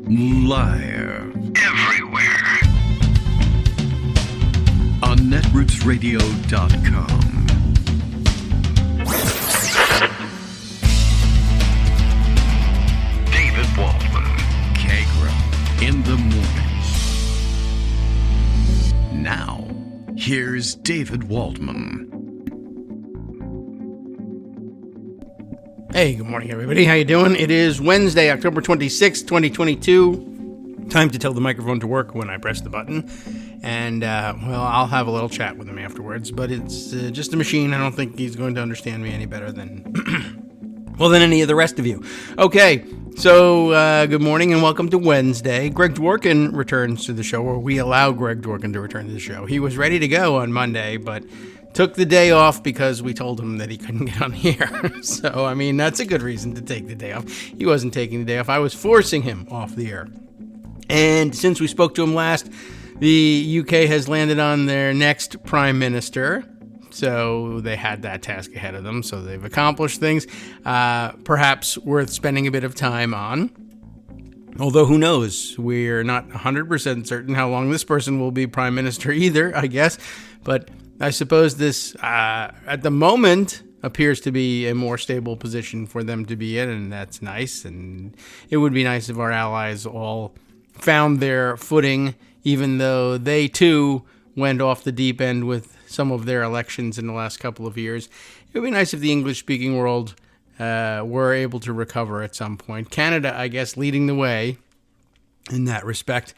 Live. Everywhere. On netrootsradio.com. David Waldman. Kagro. In the morning. Now, here's David Waldman. Hey, good morning, everybody. How you doing? It is Wednesday, October 26th, 2022. Time to tell the microphone to work when I press the button. And, I'll have a little chat with him afterwards. But it's just a machine. I don't think he's going to understand me any better than, than any of the rest of you. Okay, so good morning and welcome to Wednesday. Greg Dworkin returns to the show, or we allow Greg Dworkin to return to the show. He was ready to go on Monday, but took the day off because we told him that he couldn't get on the air. So, that's a good reason to take the day off. He wasn't taking the day off. I was forcing him off the air. And since we spoke to him last, the UK has landed on their next prime minister. So they had that task ahead of them. So they've accomplished things, perhaps worth spending a bit of time on. Although, who knows? We're not 100% certain how long this person will be prime minister either, I guess. But I suppose this, at the moment, appears to be a more stable position for them to be in, and that's nice. And it would be nice if our allies all found their footing, even though they, too, went off the deep end with some of their elections in the last couple of years. It would be nice if the English-speaking world were able to recover at some point. Canada, I guess, leading the way in that respect.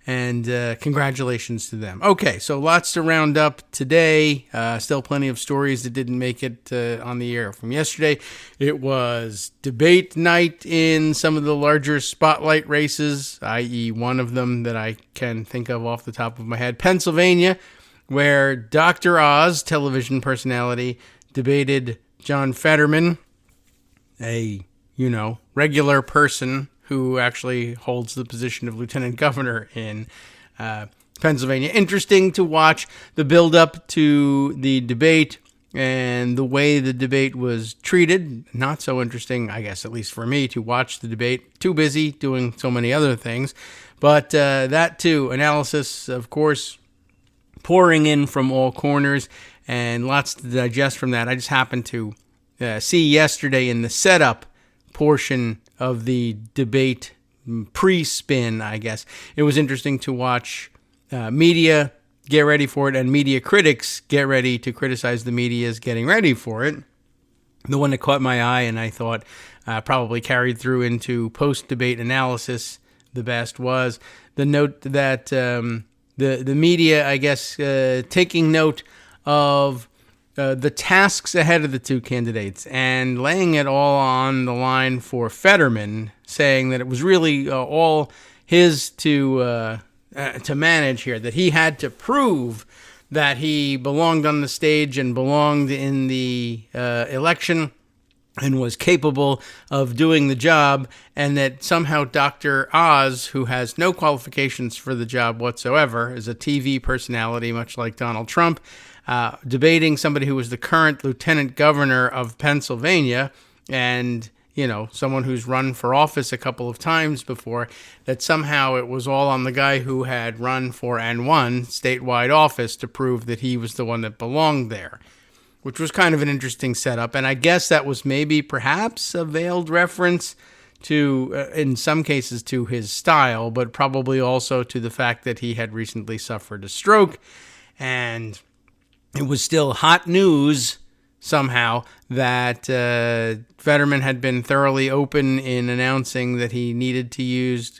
And congratulations to them. Okay, so lots to round up today. Still plenty of stories that didn't make it on the air from yesterday. It was debate night in some of the larger spotlight races, i.e. one of them that I can think of off the top of my head, Pennsylvania, where Dr. Oz, television personality, debated John Fetterman, a, regular person who actually holds the position of lieutenant governor in Pennsylvania. Interesting to watch the build-up to the debate and the way the debate was treated. Not so interesting, I guess, at least for me, to watch the debate. Too busy doing so many other things. But that, too, analysis, of course, pouring in from all corners and lots to digest from that. I just happened to see yesterday in the setup portion of the debate pre-spin, I guess. It was interesting to watch media get ready for it and media critics get ready to criticize the media's getting ready for it. The one that caught my eye and I thought probably carried through into post-debate analysis the best was the note that the media, I guess, taking note of the tasks ahead of the two candidates and laying it all on the line for Fetterman, saying that it was really all his to manage here, that he had to prove that he belonged on the stage and belonged in the election and was capable of doing the job, and that somehow Dr. Oz, who has no qualifications for the job whatsoever, is a TV personality, much like Donald Trump, debating somebody who was the current lieutenant governor of Pennsylvania and, someone who's run for office a couple of times before, that somehow it was all on the guy who had run for and won statewide office to prove that he was the one that belonged there, which was kind of an interesting setup. And I guess that was maybe perhaps a veiled reference to, in some cases, to his style, but probably also to the fact that he had recently suffered a stroke. And it was still hot news somehow that Fetterman had been thoroughly open in announcing that he needed to use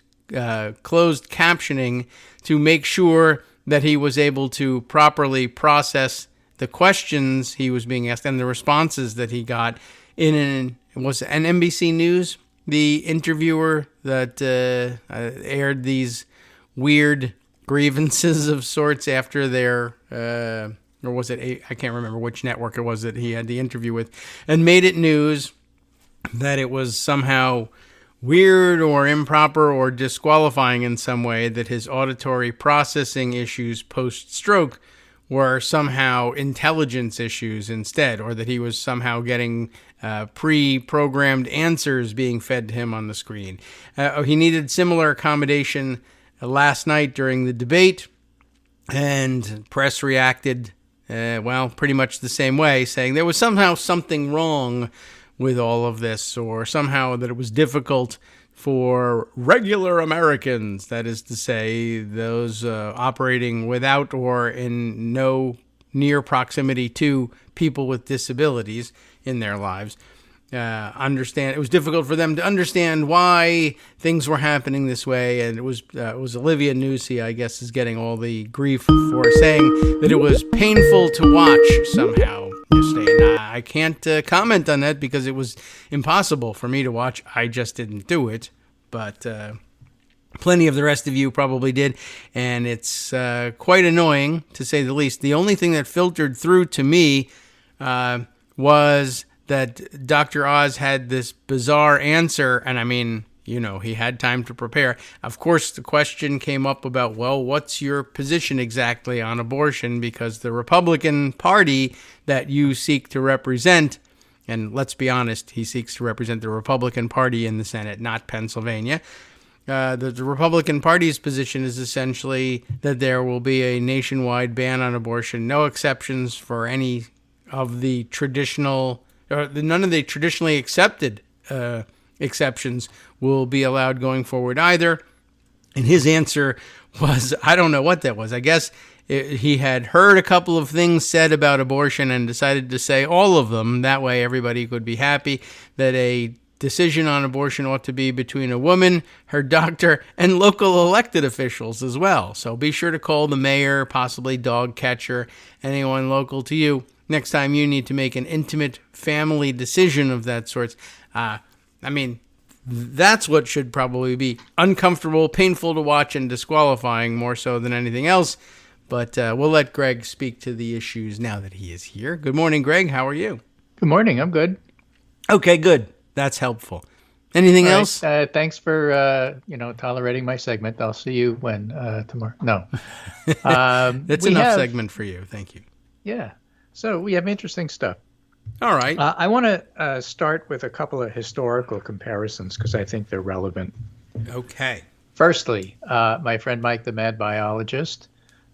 closed captioning to make sure that he was able to properly process the questions he was being asked and the responses that he got was an NBC News, the interviewer that aired these weird grievances of sorts after their, or was it, I can't remember which network it was that he had the interview with, and made it news that it was somehow weird or improper or disqualifying in some way that his auditory processing issues post-stroke were somehow intelligence issues instead, or that he was somehow getting pre-programmed answers being fed to him on the screen. He needed similar accommodation last night during the debate, and press reacted, pretty much the same way, saying there was somehow something wrong with all of this, or somehow that it was difficult for regular Americans, that is to say, those operating without or in no near proximity to people with disabilities in their lives, understand. It was difficult for them to understand why things were happening this way, and it was Olivia Newsy, I guess, is getting all the grief for saying that it was painful to watch somehow. And I can't comment on that because it was impossible for me to watch. I just didn't do it, but plenty of the rest of you probably did, and it's quite annoying, to say the least. The only thing that filtered through to me was that Dr. Oz had this bizarre answer, and I mean, he had time to prepare. Of course, the question came up about, well, what's your position exactly on abortion? Because the Republican Party that you seek to represent, and let's be honest, he seeks to represent the Republican Party in the Senate, not Pennsylvania. The Republican Party's position is essentially that there will be a nationwide ban on abortion, no exceptions for any of the traditional, or none of the traditionally accepted exceptions will be allowed going forward either. And his answer was, I don't know what that was. I guess he had heard a couple of things said about abortion and decided to say all of them. That way everybody could be happy, that a decision on abortion ought to be between a woman, her doctor, and local elected officials as well. So be sure to call the mayor, possibly dog catcher, anyone local to you, next time you need to make an intimate family decision of that sort. That's what should probably be uncomfortable, painful to watch, and disqualifying more so than anything else. But we'll let Greg speak to the issues now that he is here. Good morning, Greg. How are you? Good morning. I'm good. Okay, good. That's helpful. Anything else? Thanks for tolerating my segment. I'll see you when tomorrow. No, that's enough segment for you. Thank you. Yeah. So we have interesting stuff. All right. I want to start with a couple of historical comparisons because I think they're relevant. Okay. Firstly, my friend Mike, the mad biologist,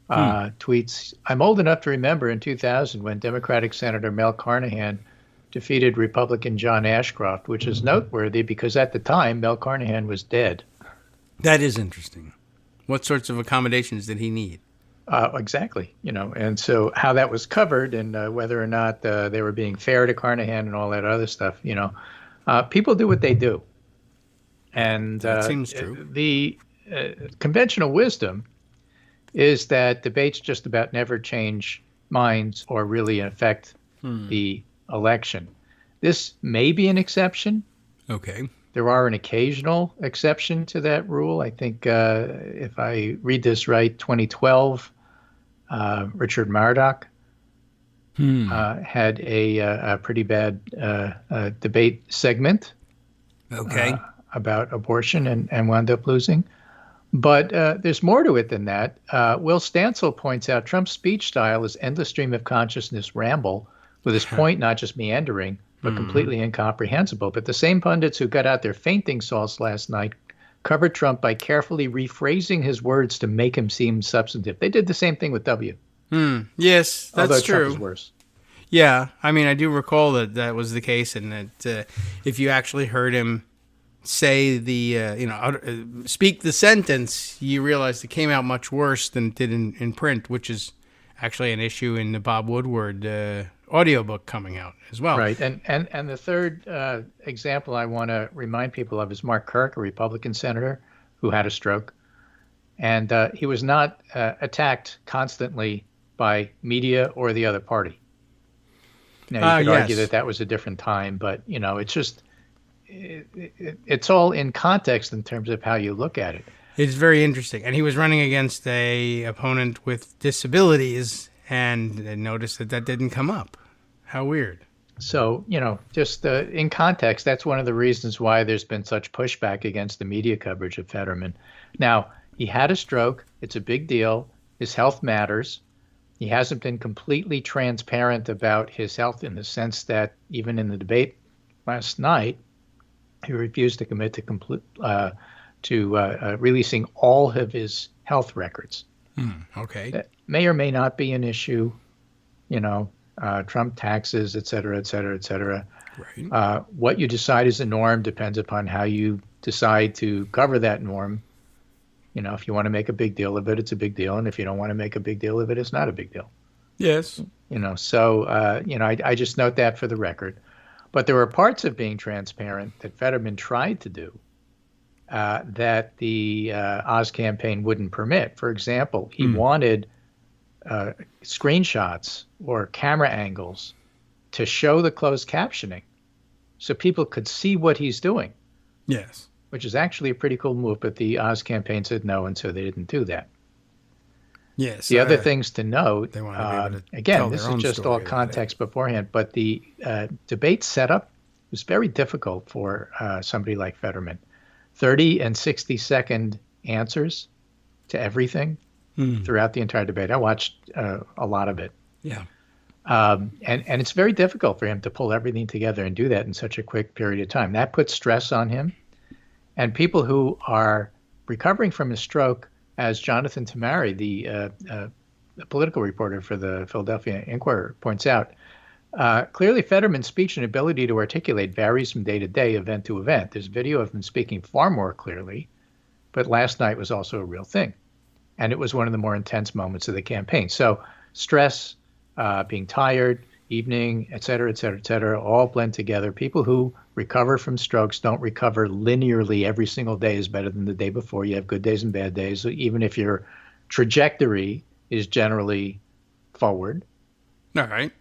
tweets, I'm old enough to remember in 2000 when Democratic Senator Mel Carnahan defeated Republican John Ashcroft, which is noteworthy because at the time, Mel Carnahan was dead. That is interesting. What sorts of accommodations did he need? Exactly, and so how that was covered and whether or not they were being fair to Carnahan and all that other stuff, people do what they do. And that seems true. The conventional wisdom is that debates just about never change minds or really affect the election. This may be an exception. Okay. There are an occasional exception to that rule. I think if I read this right, 2012, Richard Murdoch had a pretty bad debate segment about abortion and wound up losing. But there's more to it than that. Will Stansel points out Trump's speech style is endless stream of consciousness ramble, with his point not just meandering, but completely incomprehensible. But the same pundits who got out their fainting salts last night covered Trump by carefully rephrasing his words to make him seem substantive. They did the same thing with W. Yes, that's although true. Trump is worse. Yeah, I do recall that was the case, and that if you actually heard him say speak the sentence, you realize it came out much worse than it did in print, which is actually an issue in the Bob Woodward audiobook coming out as well. Right. And the third example I want to remind people of is Mark Kirk, a Republican senator who had a stroke. And he was not attacked constantly by media or the other party. Now, you could argue that was a different time, but, it's just, it's all in context in terms of how you look at it. It's very interesting. And he was running against a opponent with disabilities, and noticed that didn't come up. How weird. So, just in context, that's one of the reasons why there's been such pushback against the media coverage of Fetterman. Now, he had a stroke. It's a big deal. His health matters. He hasn't been completely transparent about his health in the sense that even in the debate last night, he refused to commit to releasing all of his health records. Okay. That may or may not be an issue, Trump taxes, et cetera, et cetera, et cetera. Right. What you decide is a norm depends upon how you decide to cover that norm. If you want to make a big deal of it, it's a big deal. And if you don't want to make a big deal of it, it's not a big deal. Yes. I just note that for the record. But there were parts of being transparent that Fetterman tried to do that the Oz campaign wouldn't permit. For example, he wanted screenshots or camera angles to show the closed captioning so people could see what he's doing. Yes. Which is actually a pretty cool move, but the Oz campaign said no, and so they didn't do that. Yes. The other things to note, they want to be able to again, tell this their is own just story all that context beforehand, but the debate setup was very difficult for somebody like Fetterman. 30 and 60-second answers to everything throughout the entire debate. I watched a lot of it. Yeah. And it's very difficult for him to pull everything together and do that in such a quick period of time. That puts stress on him. And people who are recovering from a stroke, as Jonathan Tamari, the political reporter for the Philadelphia Inquirer, points out, clearly Fetterman's speech and ability to articulate varies from day to day, event to event. There's video of him speaking far more clearly, but last night was also a real thing. And it was one of the more intense moments of the campaign. So stress, being tired, evening, et cetera, all blend together. People who recover from strokes don't recover linearly every single day is better than the day before. You have good days and bad days, even if your trajectory is generally forward. All right.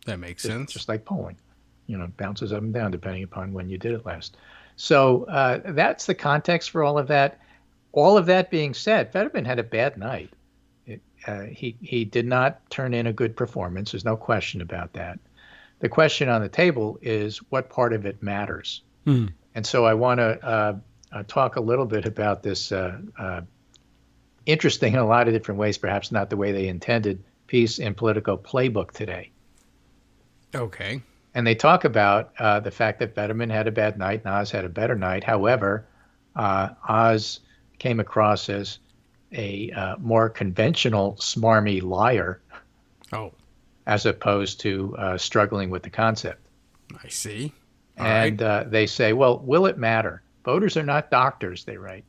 That makes sense. Just like polling, bounces up and down depending upon when you did it last. So that's the context for all of that. All of that being said, Fetterman had a bad night. He did not turn in a good performance. There's no question about that. The question on the table is what part of it matters. And so I want to talk a little bit about this interesting in a lot of different ways, perhaps not the way they intended, piece in Politico Playbook today. Okay. And they talk about the fact that Fetterman had a bad night and Oz had a better night. However, Oz came across as a more conventional, smarmy liar. Oh. As opposed to struggling with the concept. I see. They say, well, will it matter? Voters are not doctors, they write.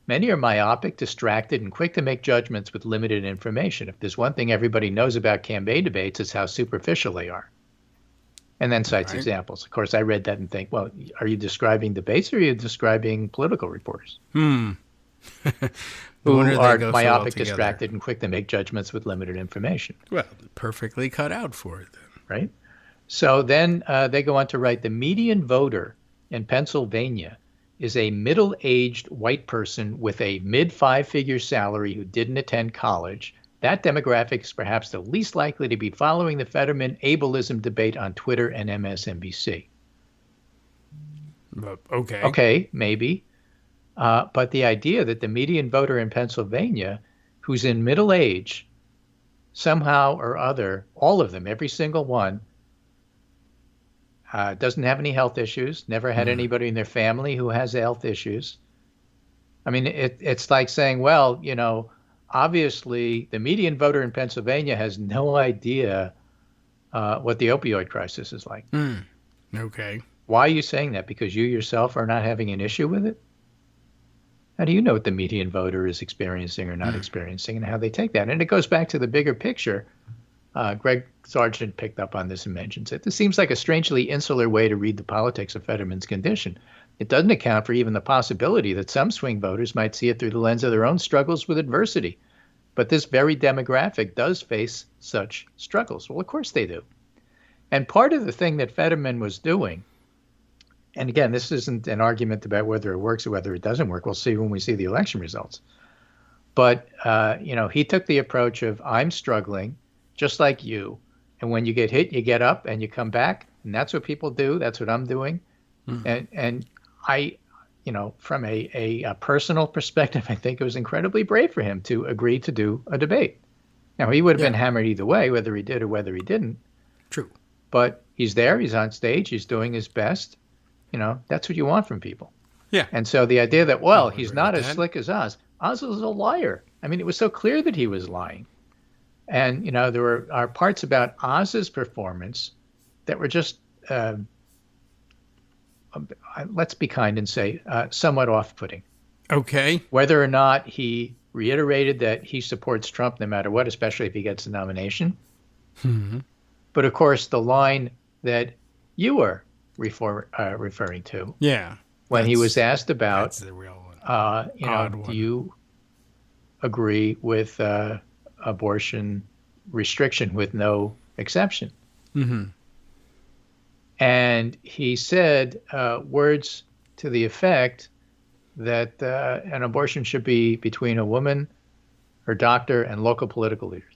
Many are myopic, distracted, and quick to make judgments with limited information. If there's one thing everybody knows about campaign debates, it's how superficial they are. And then cites examples. Of course, I read that and think, well, are you describing debates or are you describing political reporters? Who are myopic, distracted, and quick to make judgments with limited information. Well, perfectly cut out for it then. Right? So then they go on to write, the median voter in Pennsylvania is a middle-aged white person with a mid-five-figure salary who didn't attend college. That demographic is perhaps the least likely to be following the Fetterman ableism debate on Twitter and MSNBC. Okay. Okay, maybe. But the idea that the median voter in Pennsylvania, who's in middle age, somehow or other, all of them, every single one, doesn't have any health issues, never had anybody in their family who has health issues. I mean, it's like saying, well, obviously the median voter in Pennsylvania has no idea what the opioid crisis is like. Okay. Why are you saying that? Because you yourself are not having an issue with it? How do you know what the median voter is experiencing or not experiencing and how they take that? And it goes back to the bigger picture. Greg Sargent picked up on this and mentions it. This seems like a strangely insular way to read the politics of Fetterman's condition. It doesn't account for even the possibility that some swing voters might see it through the lens of their own struggles with adversity. But this very demographic does face such struggles. Well, of course they do. And part of the thing that Fetterman was doing, and again, this isn't an argument about whether it works or whether it doesn't work. We'll see when we see the election results. But, he took the approach of, I'm struggling just like you. And when you get hit, you get up and you come back. And that's what people do. That's what I'm doing. And I, from a personal perspective, I think it was incredibly brave for him to agree to do a debate. Now, he would have been hammered either way, whether he did or whether he didn't. True. But he's there. He's on stage. He's doing his best. That's what you want from people. Yeah. And so the idea that, well, I he's agree not with as that. slick as Oz. Oz was a liar. I mean, it was so clear that he was lying. And, there are parts about Oz's performance that were just, let's be kind and say, somewhat off-putting. Okay. Whether or not he reiterated that he supports Trump no matter what, especially if he gets the nomination. Mm-hmm. But, of course, the line that you were referring to when he was asked about, that's the real one. do you agree with abortion restriction with no exception? Mm-hmm. And he said words to the effect that an abortion should be between a woman, her doctor, and local political leaders.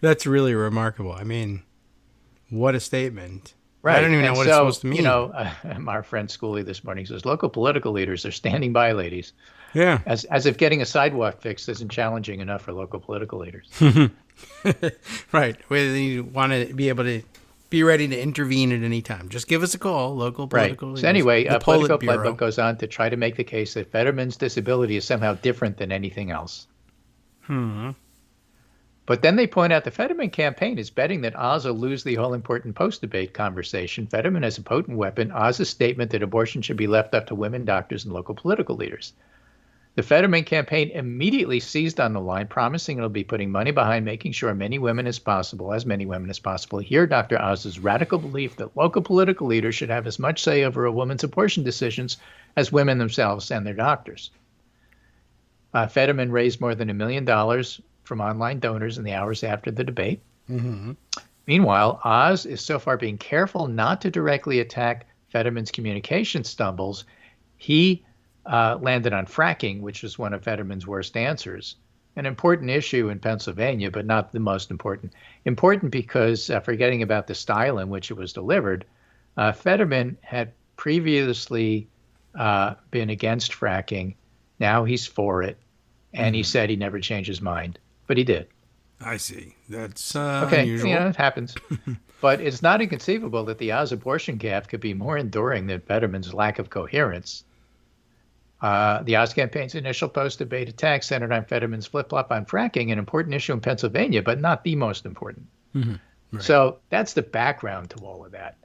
That's really remarkable. I mean, what a statement. Right. I don't even know what it's supposed to mean. Our friend Schooley this morning says, local political leaders are standing by, ladies. Yeah. As if getting a sidewalk fixed isn't challenging enough for local political leaders. Right. Whether you want to be able to be ready to intervene at any time. Just give us a call, local political leaders. So anyway, the Politico Politburo. Playbook goes on to try to make the case that Fetterman's disability is somehow different than anything else. But then they point out the Fetterman campaign is betting that Oz will lose the all-important post-debate conversation. Fetterman has a potent weapon, Oz's statement that abortion should be left up to women, doctors, and local political leaders. The Fetterman campaign immediately seized on the line, promising it'll be putting money behind making sure as many women as possible, hear Dr. Oz's radical belief that local political leaders should have as much say over a woman's abortion decisions as women themselves and their doctors. Fetterman raised more than $1 million from online donors in the hours after the debate. Mm-hmm. Meanwhile, Oz is so far being careful not to directly attack Fetterman's communication stumbles. He landed on fracking, which is one of Fetterman's worst answers. An important issue in Pennsylvania, but not the most important. Important because, forgetting about the style in which it was delivered, Fetterman had previously been against fracking. Now he's for it. And he said he never changed his mind. But he did. I see. That's okay, unusual. It happens. But it's not inconceivable that the Oz abortion gaffe could be more enduring than Fetterman's lack of coherence. The Oz campaign's initial post-debate attack centered on Fetterman's flip-flop on fracking, an important issue in Pennsylvania, but not the most important. Mm-hmm. Right. So that's the background to all of that.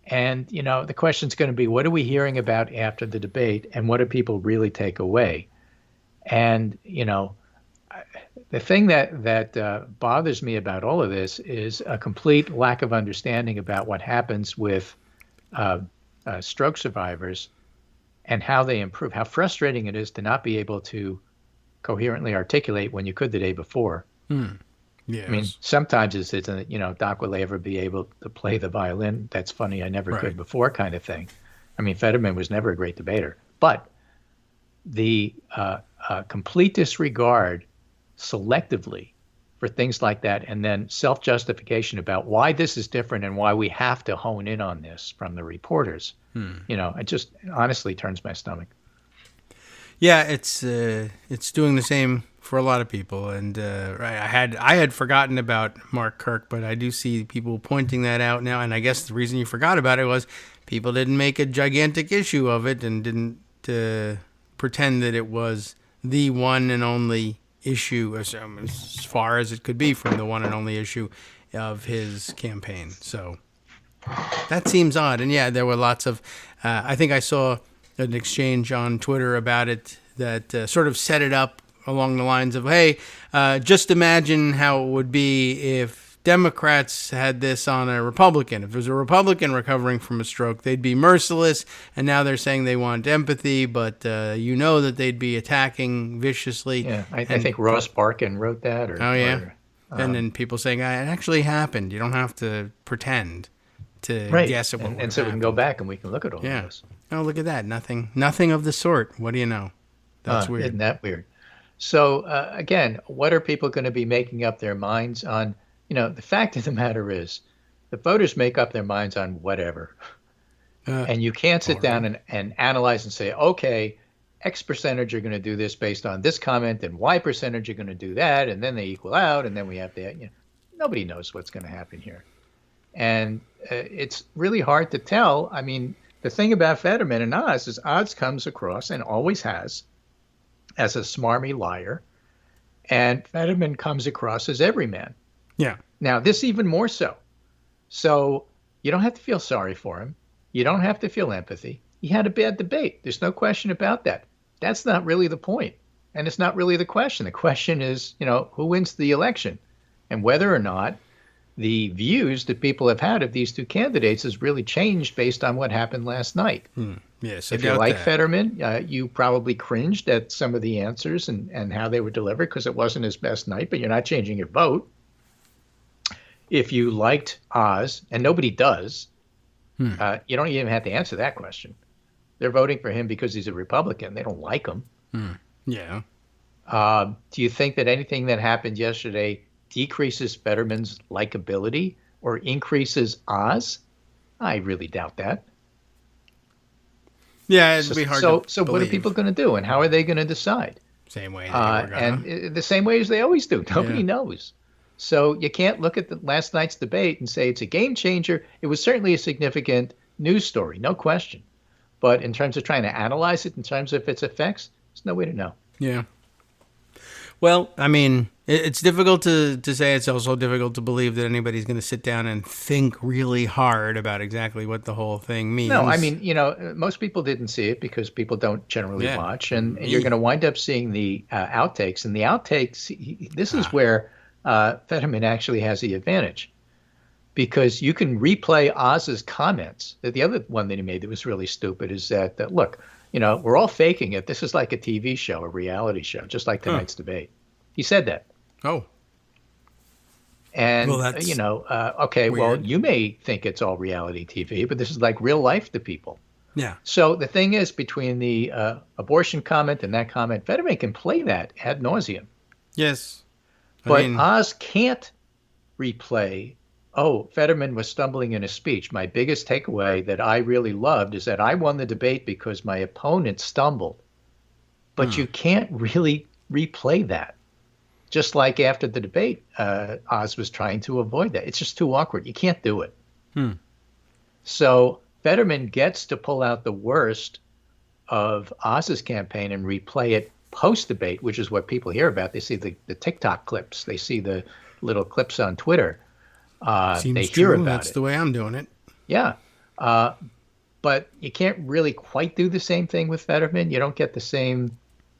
And, the question's going to be, what are we hearing about after the debate, and what do people really take away? And, the thing that bothers me about all of this is a complete lack of understanding about what happens with stroke survivors and how they improve, how frustrating it is to not be able to coherently articulate when you could the day before. Yes. I mean, sometimes it's Doc, will I ever be able to play the violin? That's funny, I never could before kind of thing. I mean, Fetterman was never a great debater. But the complete disregard selectively for things like that, and then self-justification about why this is different and why we have to hone in on this from the reporters, it just honestly turns my stomach. Yeah, it's doing the same for a lot of people, and I had forgotten about Mark Kirk, but I do see people pointing that out now, and I guess the reason you forgot about it was people didn't make a gigantic issue of it and didn't pretend that it was the one and only issue, as far as it could be from the one and only issue of his campaign. So that seems odd. And yeah, there were lots of, I think I saw an exchange on Twitter about it that sort of set it up along the lines of, hey, just imagine how it would be if Democrats had this on a Republican. If there was a Republican recovering from a stroke, they'd be merciless, and now they're saying they want empathy, but that they'd be attacking viciously. Yeah, I think Ross Barkin wrote that. And then people saying, it actually happened. You don't have to pretend to guess at what and so we can go back and we can look at all of this. Oh, look at that. Nothing of the sort. What do you know? That's weird. Isn't that weird? So, again, what are people going to be making up their minds on? The fact of the matter is the voters make up their minds on whatever. And you can't sit down and analyze and say, okay, X percentage are going to do this based on this comment, and Y percentage are going to do that, and then they equal out, and then we have that. Nobody knows what's going to happen here. And it's really hard to tell. I mean, the thing about Fetterman and Oz is Oz comes across, and always has, as a smarmy liar, and Fetterman comes across as everyman. Yeah. Now, this even more so. So you don't have to feel sorry for him. You don't have to feel empathy. He had a bad debate. There's no question about that. That's not really the point. And it's not really the question. The question is, who wins the election, and whether or not the views that people have had of these two candidates has really changed based on what happened last night. Yes, if you like Fetterman, you probably cringed at some of the answers and how they were delivered because it wasn't his best night, but you're not changing your vote. If you liked Oz, and nobody does, you don't even have to answer that question. They're voting for him because he's a Republican. They don't like him. Yeah. Do you think that anything that happened yesterday decreases Fetterman's likability or increases Oz? I really doubt that. Yeah, it'd be hard to So what are people going to do, and how are they going to decide? Same way. And the same way as they always do. Nobody knows. So you can't look at the last night's debate and say it's a game changer. It was certainly a significant news story, no question. But in terms of trying to analyze it, in terms of its effects, there's no way to know. Yeah. Well, I mean, it's difficult to say. It's also difficult to believe that anybody's going to sit down and think really hard about exactly what the whole thing means. No, I mean, most people didn't see it because people don't generally watch. And you're going to wind up seeing the outtakes. And the outtakes, this is where Fetterman actually has the advantage. Because you can replay Oz's comments. The other one that he made that was really stupid is that look, we're all faking it. This is like a TV show, a reality show, just like tonight's debate. He said that. Oh. And, okay, weird. Well, you may think it's all reality TV, but this is like real life to people. Yeah. So the thing is, between the abortion comment and that comment, Fetterman can play that ad nauseum. Yes. But Oz can't replay, Fetterman was stumbling in a speech. My biggest takeaway that I really loved is that I won the debate because my opponent stumbled. But you can't really replay that. Just like after the debate, Oz was trying to avoid that. It's just too awkward. You can't do it. So Fetterman gets to pull out the worst of Oz's campaign and replay it post-debate, which is what people hear about. They see the TikTok clips. They see the little clips on Twitter. Seems they true. hear about That's it. the way I'm doing it. Yeah. But you can't really quite do the same thing with Fetterman. You don't get the same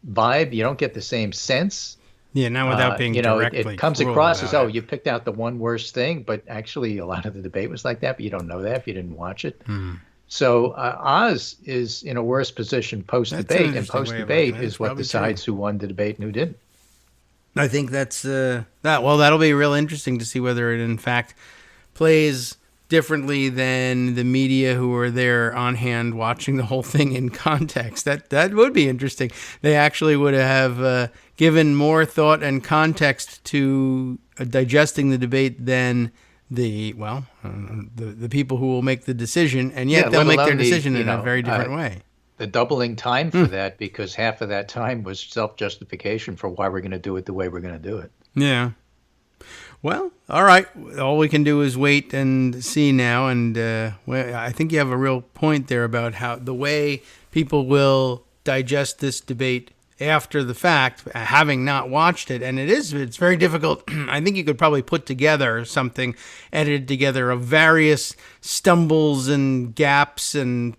vibe. You don't get the same sense. Yeah, not without being directly it comes cruel across about as, you picked out the one worst thing, but actually a lot of the debate was like that, but you don't know that if you didn't watch it. So Oz is in a worse position post-debate, and post-debate is what decides who won the debate and who didn't. I think that's that'll be real interesting to see whether it in fact plays differently than the media who are there on hand watching the whole thing in context. That would be interesting. They actually would have given more thought and context to digesting the debate than the people who will make the decision, and yet they'll make their decision in a very different way. The doubling time for that, because half of that time was self-justification for why we're going to do it the way we're going to do it. Yeah. Well, all right. All we can do is wait and see now. And I think you have a real point there about how the way people will digest this debate after the fact, having not watched it. And it's very difficult. I think you could probably put together something edited together of various stumbles and gaps and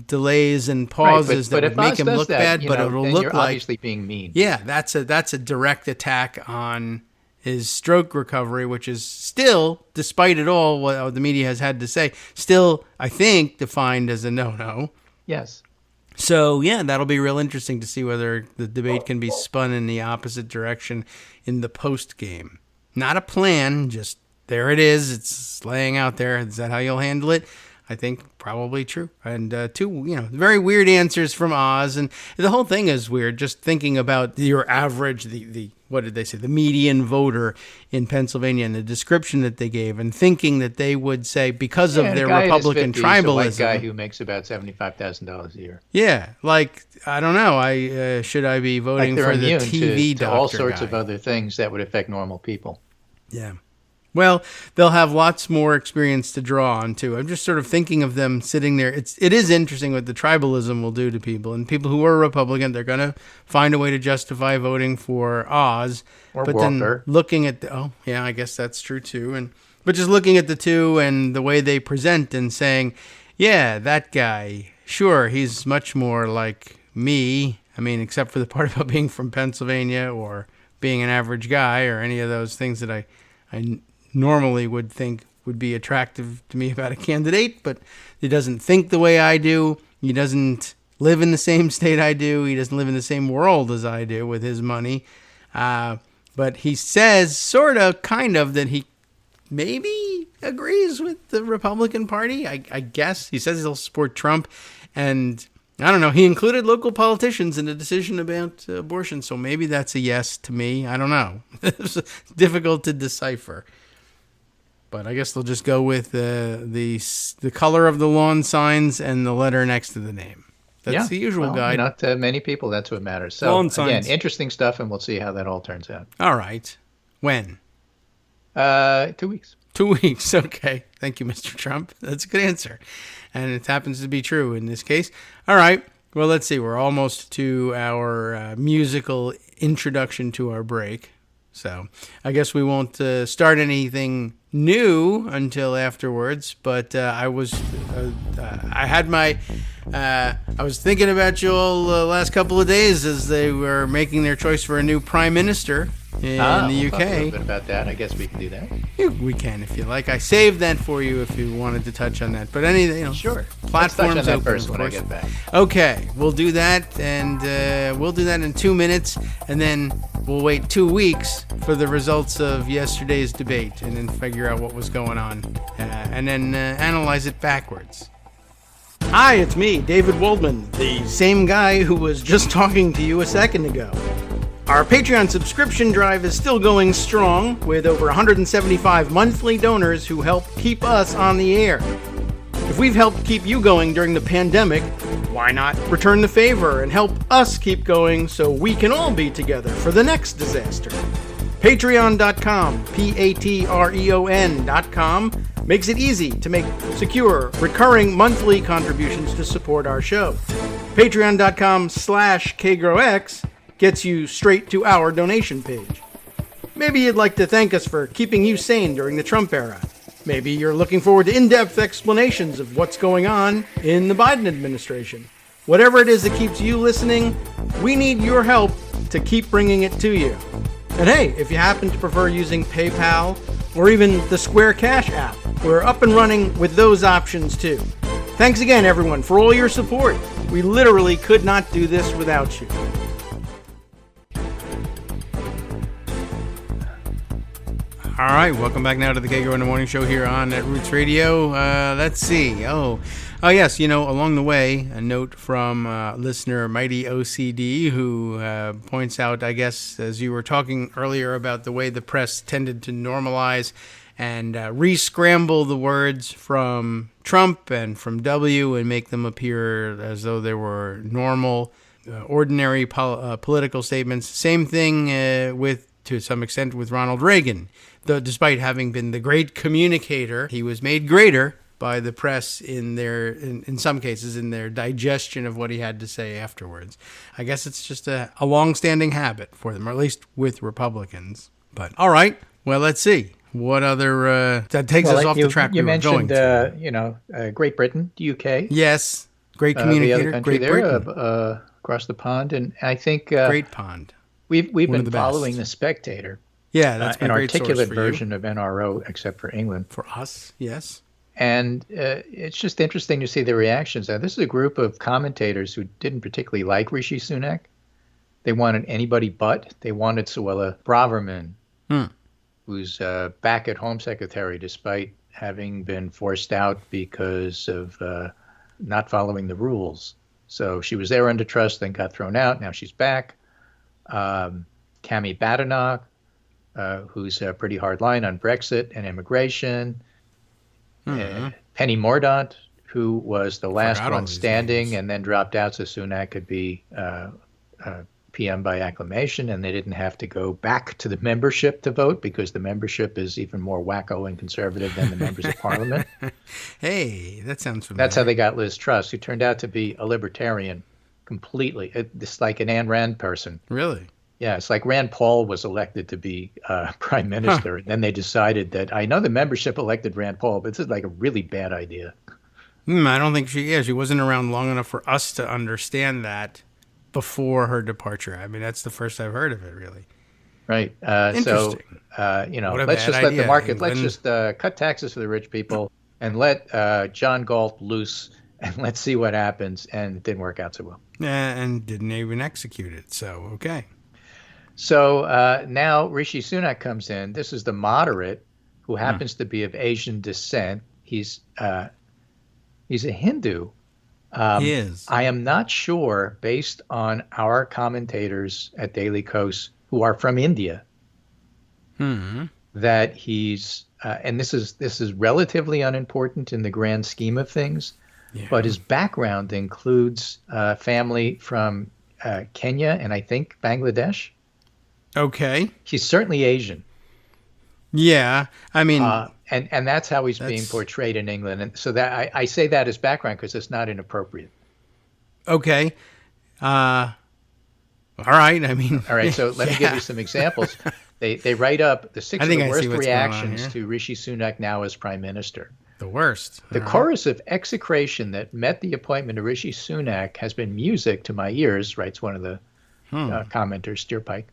delays and pauses that would make him look bad, but it'll look you're like obviously being mean. Yeah, that's a direct attack on his stroke recovery, which is still, despite it all, what the media has had to say, still, I think, defined as a no-no. Yes. So, yeah, that'll be real interesting to see whether the debate can be spun in the opposite direction in the post-game. Not a plan, just there it is. It's laying out there. Is that how you'll handle it? I think probably true. And two, very weird answers from Oz. And the whole thing is weird, just thinking about your average, the what did they say, the median voter in Pennsylvania and the description that they gave, and thinking that they would say, because of their Republican tribalism. A white guy who makes about $75,000 a year. Yeah, I don't know. Should I be voting for the TV doctor to all sorts guy? of other things that would affect normal people. Yeah. Well, they'll have lots more experience to draw on, too. I'm just sort of thinking of them sitting there. It is interesting what the tribalism will do to people. And people who are Republican, they're going to find a way to justify voting for Oz. Or but Walker. Then looking at I guess that's true, too. But just looking at the two and the way they present and saying, yeah, that guy, sure, he's much more like me. I mean, except for the part about being from Pennsylvania or being an average guy or any of those things that I normally would think would be attractive to me about a candidate, but he doesn't think the way I do. He doesn't live in the same state I do. He doesn't live in the same world as I do with his money. But he says sort of, kind of, that he maybe agrees with the Republican Party. I guess he says he'll support Trump. And I don't know. He included local politicians in the decision about abortion. So maybe that's a yes to me. I don't know. It's difficult to decipher. But I guess they'll just go with the color of the lawn signs and the letter next to the name. That's the usual guide. Not many people, that's what matters. So, lawn again, signs. interesting stuff, and we'll see how that all turns out. All right. When? 2 weeks. 2 weeks. Okay. Thank you, Mr. Trump. That's a good answer. And it happens to be true in this case. All right. Well, let's see. We're almost to our musical introduction to our break. So I guess we won't start anything new until afterwards. But I was thinking about you all the last couple of days as they were making their choice for a new prime minister in the UK. We'll talk a little bit about that. I guess we can do that. We can if you like. I saved that for you if you wanted to touch on that. But sure. Platforms Let's touch on that open first of when I course. get back. Okay, we'll do that, and we'll do that in 2 minutes, and then we'll wait 2 weeks for the results of yesterday's debate, and then figure out what was going on, and then analyze it backwards. Hi, it's me, David Waldman, the same guy who was just talking to you a second ago. Our Patreon subscription drive is still going strong, with over 175 monthly donors who help keep us on the air. If we've helped keep you going during the pandemic, why not return the favor and help us keep going so we can all be together for the next disaster? Patreon.com, Patreon.com, makes it easy to make secure, recurring monthly contributions to support our show. Patreon.com/KagroX gets you straight to our donation page. Maybe you'd like to thank us for keeping you sane during the Trump era. Maybe you're looking forward to in-depth explanations of what's going on in the Biden administration. Whatever it is that keeps you listening, we need your help to keep bringing it to you. And hey, if you happen to prefer using PayPal or even the Square Cash app, we're up and running with those options too. Thanks again, everyone, for all your support. We literally could not do this without you. All right, welcome back now to the Kagro in the Morning Show here on at Roots Radio. Let's see. Oh, yes, along the way, a note from listener Mighty OCD who points out, I guess, as you were talking earlier about the way the press tended to normalize and re-scramble the words from Trump and from W and make them appear as though they were normal, ordinary political statements. Same thing to some extent with Ronald Reagan. Though despite having been the great communicator, he was made greater by the press in some cases in their digestion of what he had to say afterwards. I guess it's just a long-standing habit for them, or at least with Republicans. But all right, well, let's see. What other that takes us off the track we were going to. You mentioned, Great Britain, the UK. Yes, great communicator, the other country Great there, Britain. Across the pond, and I think Great Pond. We've been the following best. The Spectator. Yeah, that's been an a great articulate source for version of NRO, except for England. For us, yes. And it's just interesting to see the reactions. Now, this is a group of commentators who didn't particularly like Rishi Sunak. They wanted anybody but. They wanted Suella Braverman, who's back at Home Secretary despite having been forced out because of not following the rules. So she was there under trust, then got thrown out. Now she's back. Cami Badenoch, who's a pretty hard line on Brexit and immigration. Penny Mordaunt, who was the last one standing and then dropped out so Sunak could be PM by acclamation, and they didn't have to go back to the membership to vote because the membership is even more wacko and conservative than the members of parliament. Hey, that sounds familiar. That's how they got Liz Truss, who turned out to be a libertarian completely. It's like an Ayn Rand person. Really? Yeah, it's like Rand Paul was elected to be prime minister. And then they decided that, I know the membership elected Rand Paul, but this is like a really bad idea. I don't think she wasn't around long enough for us to understand that before her departure. I mean, that's the first I've heard of it, really. Right. Interesting. Let's just let the market, let's just cut taxes for the rich people and let John Galt loose and let's see what happens. And it didn't work out so well. And didn't even execute it. So, okay. So now Rishi Sunak comes in. This is the moderate who happens to be of Asian descent. He's a Hindu. He is. I am not sure, based on our commentators at Daily Kos who are from India, that he's and this is relatively unimportant in the grand scheme of things, but his background includes family from Kenya and I think Bangladesh. Okay. He's certainly Asian. Yeah, I mean, and that's how he's being portrayed in England, and so that I say that as background because it's not inappropriate. Okay. All right. I mean, all right. So let me give you some examples. They write up the six of the worst reactions to Rishi Sunak now as prime minister. The worst. The chorus of execration that met the appointment of Rishi Sunak has been music to my ears, writes one of the commenters, Steerpike.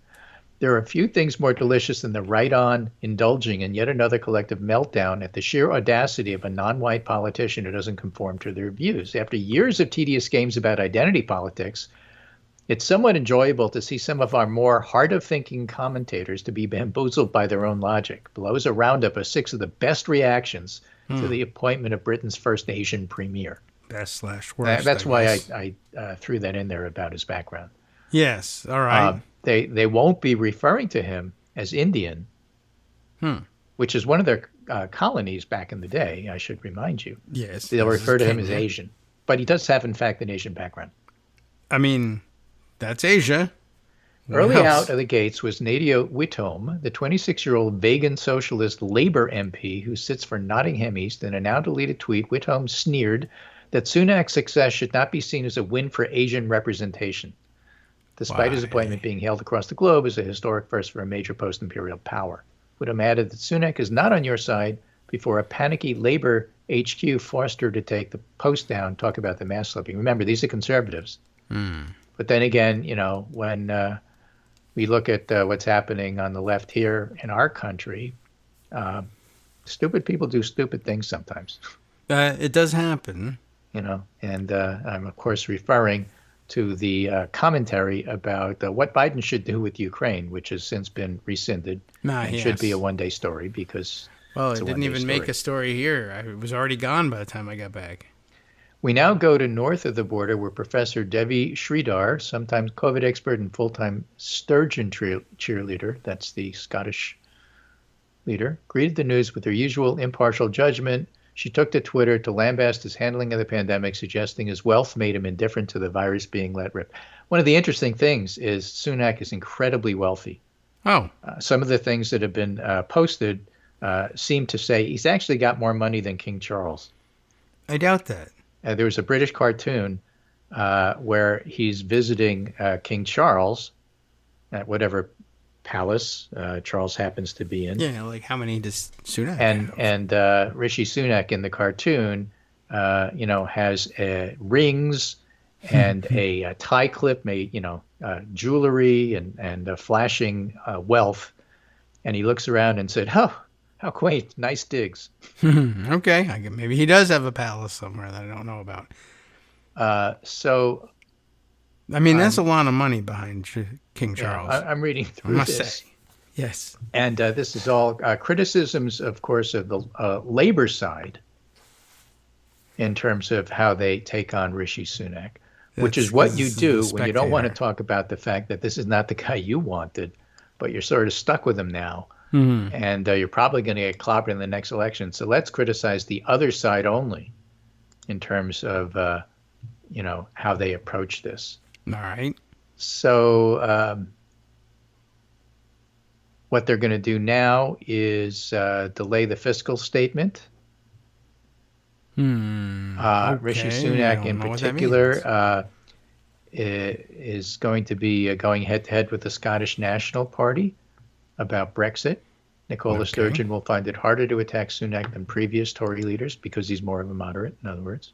There are a few things more delicious than the right-on indulging in yet another collective meltdown at the sheer audacity of a non-white politician who doesn't conform to their views. After years of tedious games about identity politics, it's somewhat enjoyable to see some of our more hard-of-thinking commentators to be bamboozled by their own logic. Below is a roundup of 6 of the best reactions to the appointment of Britain's first Asian premier. Best/worst. That's why I threw that in there about his background. Yes. All right. They won't be referring to him as Indian, which is one of their colonies back in the day, I should remind you. Yes. They'll refer to him as Asian. But he does have, in fact, an Asian background. I mean, that's Asia. Early out of the gates was Nadia Whitcomb, the 26-year-old vegan socialist Labour MP who sits for Nottingham East. In a now-deleted tweet, Whitcomb sneered that Sunak's success should not be seen as a win for Asian representation, despite his appointment being hailed across the globe as a historic first for a major post-imperial power. Whitcomb added that Sunak is not on your side before a panicky Labour HQ forced her to take the post down, talk about the mass slipping. Remember, these are conservatives. But then again, when we look at what's happening on the left here in our country, stupid people do stupid things sometimes. It does happen. And I'm, of course, referring to the commentary about what Biden should do with Ukraine, which has since been rescinded and should be a one-day story because it didn't even make a story here. It was already gone by the time I got back. We now go to north of the border where Professor Devi Sridhar, sometimes COVID expert and full-time Sturgeon cheerleader, that's the Scottish leader, greeted the news with her usual impartial judgment. She took to Twitter to lambaste his handling of the pandemic, suggesting his wealth made him indifferent to the virus being let rip. One of the interesting things is Sunak is incredibly wealthy. Some of the things that have been posted seem to say he's actually got more money than King Charles. I doubt that. There was a British cartoon where he's visiting King Charles at whatever palace Charles happens to be in. Yeah, like how many does Sunak have? And Rishi Sunak in the cartoon, has rings and a tie clip made, jewelry and flashing wealth. And he looks around and said, "Oh, how quaint, nice digs." Okay, maybe he does have a palace somewhere that I don't know about. I mean, that's a lot of money behind King Charles. I'm reading through this. Yes. And this is all criticisms, of course, of the labor side in terms of how they take on Rishi Sunak, which That's is what 'cause you this is the do when you don't want to Spectator. talk about the fact that this is not the guy you wanted, but you're sort of stuck with him now. And you're probably going to get clobbered in the next election. So let's criticize the other side only in terms of, how they approach this. All right. So what they're going to do now is delay the fiscal statement. Rishi Okay. I Sunak, don't in know what that means. particular, is going to be going head-to-head with the Scottish National Party about Brexit. Nicola Okay. Sturgeon will find it harder to attack Sunak than previous Tory leaders because he's more of a moderate, in other words.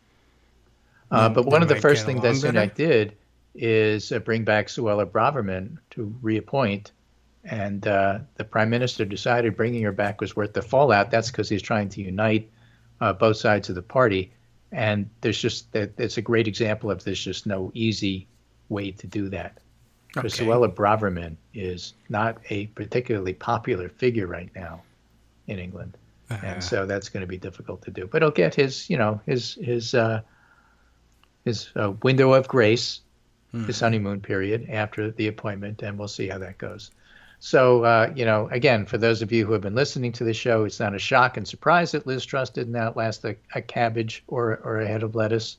But one They of the might first get things that along better? Sunak did is bring back Suella Braverman to reappoint. And the prime minister decided bringing her back was worth the fallout. That's because he's trying to unite both sides of the party. And it's a great example of there's just no easy way to do that. Because Okay. Suella Braverman is not a particularly popular figure right now in England. And so that's going to be difficult to do. But he'll get his window of grace, his honeymoon period after the appointment, and we'll see how that goes. So, again, for those of you who have been listening to the show, it's not a shock and surprise that Liz Truss didn't outlast a cabbage or a head of lettuce.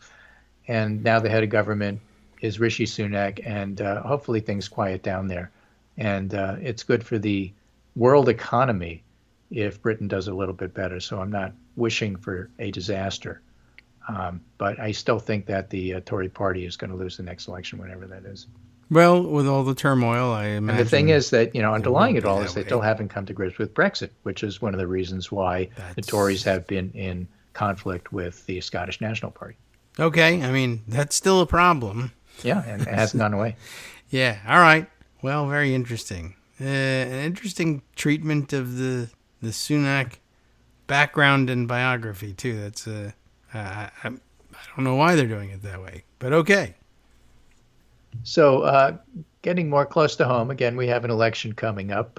And now the head of government is Rishi Sunak, and hopefully things quiet down there. And it's good for the world economy if Britain does a little bit better. So I'm not wishing for a disaster. But I still think that the Tory party is going to lose the next election, whenever that is. Well, with all the turmoil, I And imagine. the thing is that, underlying will it be all that is they way. still haven't come to grips with Brexit, which is one of the reasons why the Tories have been in conflict with the Scottish National Party. Okay. I mean, that's still a problem. Yeah, and it hasn't gone away. Yeah. All right. Well, very interesting. An interesting treatment of the Sunak background and biography too. That's I don't know why they're doing it that way, but okay. So getting more close to home, again, we have an election coming up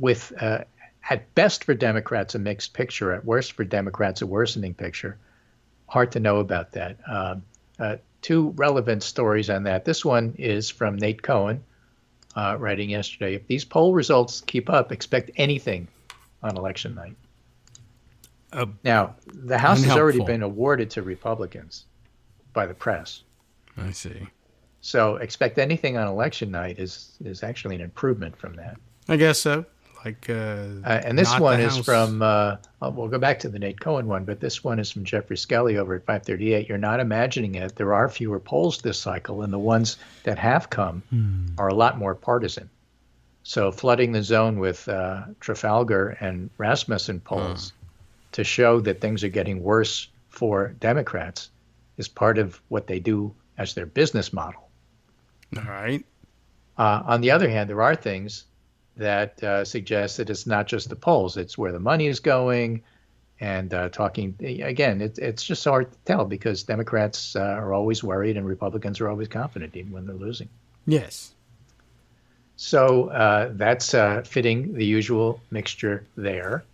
with, at best for Democrats, a mixed picture. At worst for Democrats, a worsening picture. Hard to know about that. Two relevant stories on that. This one is from Nate Cohen, writing yesterday. If these poll results keep up, expect anything on election night. Now, the House has already Unhelpful. been awarded to Republicans by the press. I see. So expect anything on election night is actually an improvement from that. I guess so. Like, And this not one the is House. from, we'll go back to the Nate Cohen one, but this one is from Jeffrey Skelly over at 538. You're not imagining it. There are fewer polls this cycle, and the ones that have come are a lot more partisan. So flooding the zone with Trafalgar and Rasmussen polls to show that things are getting worse for Democrats is part of what they do as their business model. All right. On the other hand, there are things that suggest that it's not just the polls, it's where the money is going. And talking, again, it's just hard to tell because Democrats are always worried and Republicans are always confident, even when they're losing. Yes. So that's fitting the usual mixture there.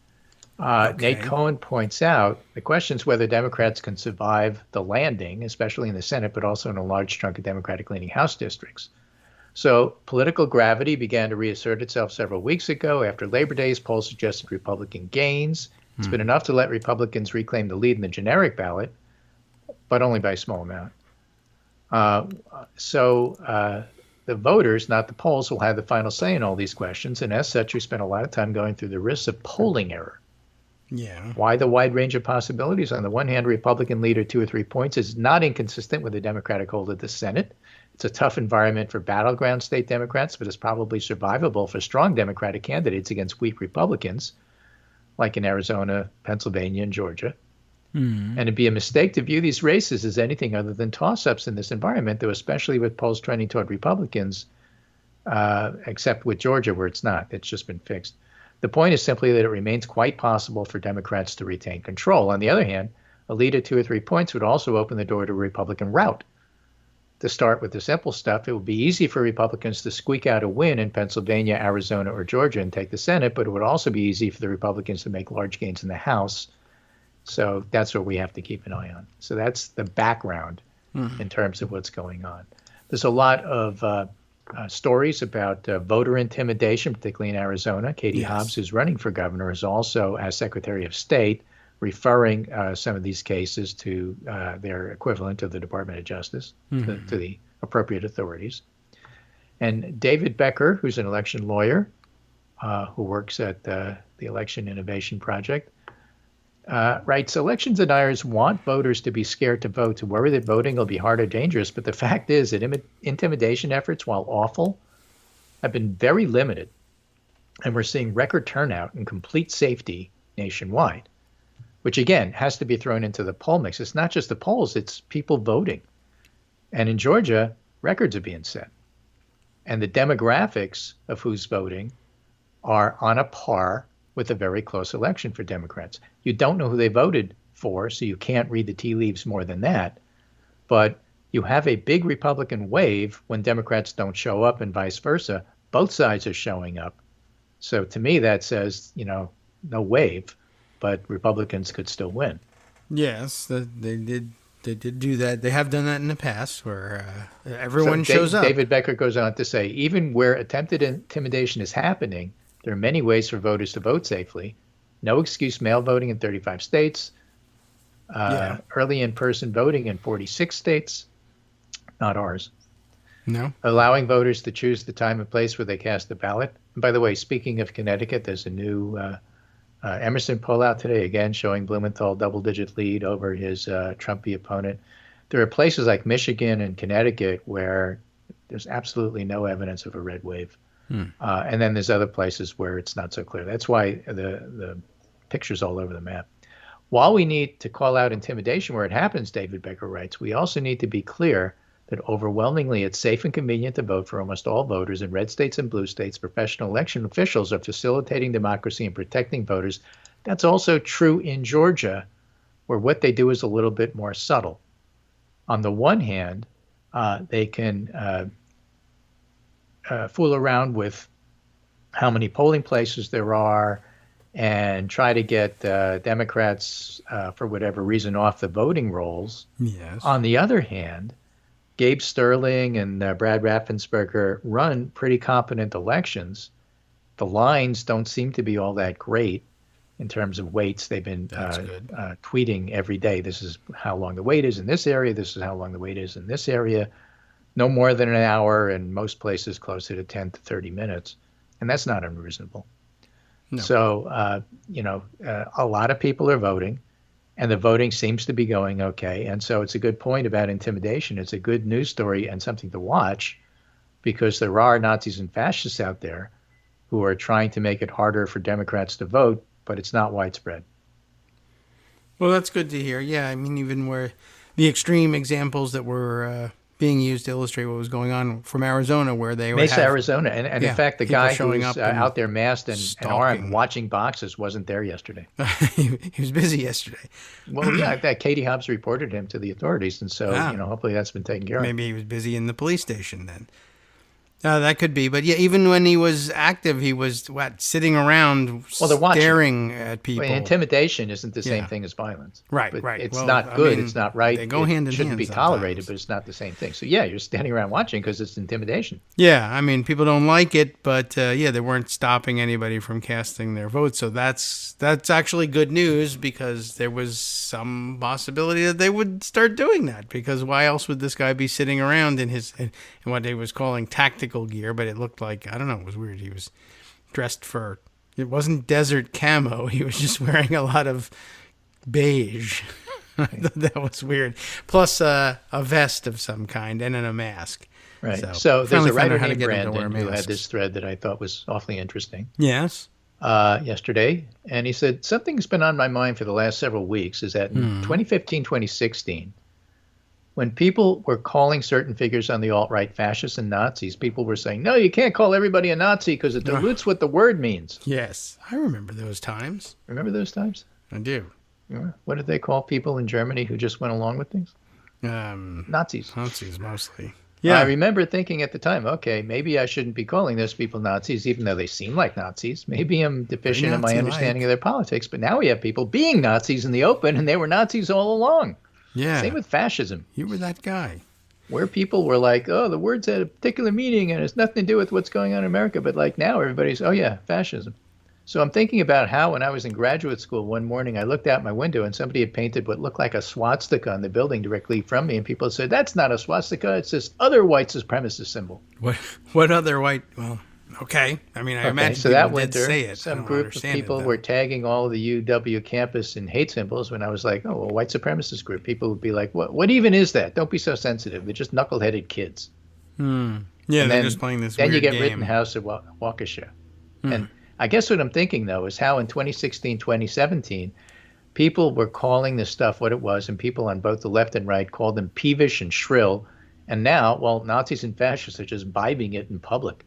Nate Cohen points out the question is whether Democrats can survive the landing, especially in the Senate, but also in a large chunk of Democratic-leaning House districts. So political gravity began to reassert itself several weeks ago. After Labor Day's polls suggested Republican gains. It's been enough to let Republicans reclaim the lead in the generic ballot, but only by a small amount. So the voters, not the polls, will have the final say in all these questions. And as such, we spent a lot of time going through the risks of polling error. Yeah. Why the wide range of possibilities? On the one hand, Republican leader 2 or 3 points is not inconsistent with the Democratic hold of the Senate. It's a tough environment for battleground state Democrats, but it's probably survivable for strong Democratic candidates against weak Republicans, like in Arizona, Pennsylvania, and Georgia. And it'd be a mistake to view these races as anything other than toss-ups in this environment, though especially with polls trending toward Republicans, except with Georgia where it's not. It's just been fixed. The point is simply that it remains quite possible for Democrats to retain control. On the other hand, a lead of 2 or 3 points would also open the door to a Republican rout. to start with the simple stuff, it would be easy for Republicans to squeak out a win in Pennsylvania, Arizona, or Georgia and take the Senate, but it would also be easy for the Republicans to make large gains in the House. So that's what we have to keep an eye on. So that's the background in terms of what's going on. There's a lot of stories about voter intimidation, particularly in Arizona. Katie Hobbs, who's running for governor, is also, as Secretary of State, referring some of these cases to their equivalent of the Department of Justice, to the appropriate authorities. And David Becker, who's an election lawyer who works at the Election Innovation Project, writes, election deniers want voters to be scared to vote, to worry that voting will be hard or dangerous. But the fact is that intimidation efforts, while awful, have been very limited. And we're seeing record turnout and complete safety nationwide, which again has to be thrown into the poll mix. It's not just the polls, it's people voting. And in Georgia, records are being set. And the demographics of who's voting are on a par with a very close election for Democrats. You don't know who they voted for, so you can't read the tea leaves more than that. But you have a big Republican wave when Democrats don't show up and vice versa. Both sides are showing up. So to me, that says, no wave, but Republicans could still win. Yes, they did do that. They have done that in the past where everyone shows up. David Becker goes on to say, even where attempted intimidation is happening, there are many ways for voters to vote safely. No excuse mail voting in 35 states. Early in-person voting in 46 states. Not ours. No. Allowing voters to choose the time and place where they cast the ballot. And by the way, speaking of Connecticut, there's a new Emerson poll out today, again, showing Blumenthal double-digit lead over his Trumpy opponent. There are places like Michigan and Connecticut where there's absolutely no evidence of a red wave. And then there's other places where it's not so clear. That's why the picture's all over the map. While we need to call out intimidation where it happens, David Becker writes, we also need to be clear that overwhelmingly it's safe and convenient to vote for almost all voters. In red states and blue states, professional election officials are facilitating democracy and protecting voters. That's also true in Georgia, where what they do is a little bit more subtle. On the one hand, they can fool around with how many polling places there are and try to get Democrats, for whatever reason, off the voting rolls. Yes. On the other hand, Gabe Sterling and Brad Raffensperger run pretty competent elections. The lines don't seem to be all that great in terms of waits. They've been tweeting every day. This is how long the wait is in this area. This is how long the wait is in this area. No more than an hour, and most places closer to 10 to 30 minutes. And that's not unreasonable. No. So, a lot of people are voting, and the voting seems to be going okay. And so it's a good point about intimidation. It's a good news story and something to watch, because there are Nazis and fascists out there who are trying to make it harder for Democrats to vote, but it's not widespread. Well, that's good to hear. Yeah, I mean, even where the extreme examples that were being used to illustrate what was going on from Arizona, where they would Mesa, Arizona. And in fact, the guy who's out there masked and armed watching boxes wasn't there yesterday. He was busy yesterday. Well, yeah, in fact, Katie Hobbs reported him to the authorities. And so, hopefully that's been taken care of. Maybe he was busy in the police station then. That could be. But yeah, even when he was active, he was sitting around staring at people. Well, intimidation isn't the same thing as violence. Right, but right. It's not good. It's not right. They go hand in hand. It shouldn't be tolerated, but it's not the same thing. So yeah, you're standing around watching because it's intimidation. Yeah, I mean, people don't like it, but they weren't stopping anybody from casting their votes. So that's actually good news, because there was some possibility that they would start doing that. Because why else would this guy be sitting around in what they was calling tactical gear? But it looked like, I don't know, it was weird. He was dressed it wasn't desert camo. He was just wearing a lot of beige. I thought that was weird. Plus a vest of some kind and then a mask. Right. So there's a writer named Brandon who had this thread that I thought was awfully interesting. Yes. Yesterday. And he said, something's been on my mind for the last several weeks is that in 2015, 2016, when people were calling certain figures on the alt-right fascists and Nazis, people were saying, no, you can't call everybody a Nazi because it dilutes what the word means. Yes, I remember those times. Remember those times? I do. What did they call people in Germany who just went along with things? Nazis. Nazis mostly. Yeah. I remember thinking at the time, okay, maybe I shouldn't be calling those people Nazis, even though they seem like Nazis. Maybe I'm deficient in my understanding of their politics. But now we have people being Nazis in the open, and they were Nazis all along. Yeah. Same with fascism. You were that guy. Where people were like, oh, the words had a particular meaning, and it's nothing to do with what's going on in America. But like now, everybody's, oh, yeah, fascism. So I'm thinking about how when I was in graduate school one morning, I looked out my window and somebody had painted what looked like a swastika on the building directly from me. And people said, that's not a swastika. It's this other white supremacist symbol. What other white? Well, okay. I mean, I imagine so that winter, say it. Some group of people were tagging all of the UW campus in hate symbols when I was like, oh, well, white supremacist group. People would be like, what even is that? Don't be so sensitive. They're just knuckleheaded kids. Yeah, they're just playing this weird game. Then you get Rittenhouse at Waukesha. And I guess what I'm thinking, though, is how in 2016, 2017, people were calling this stuff what it was, and people on both the left and right called them peevish and shrill. And now, well, Nazis and fascists are just vibing it in public.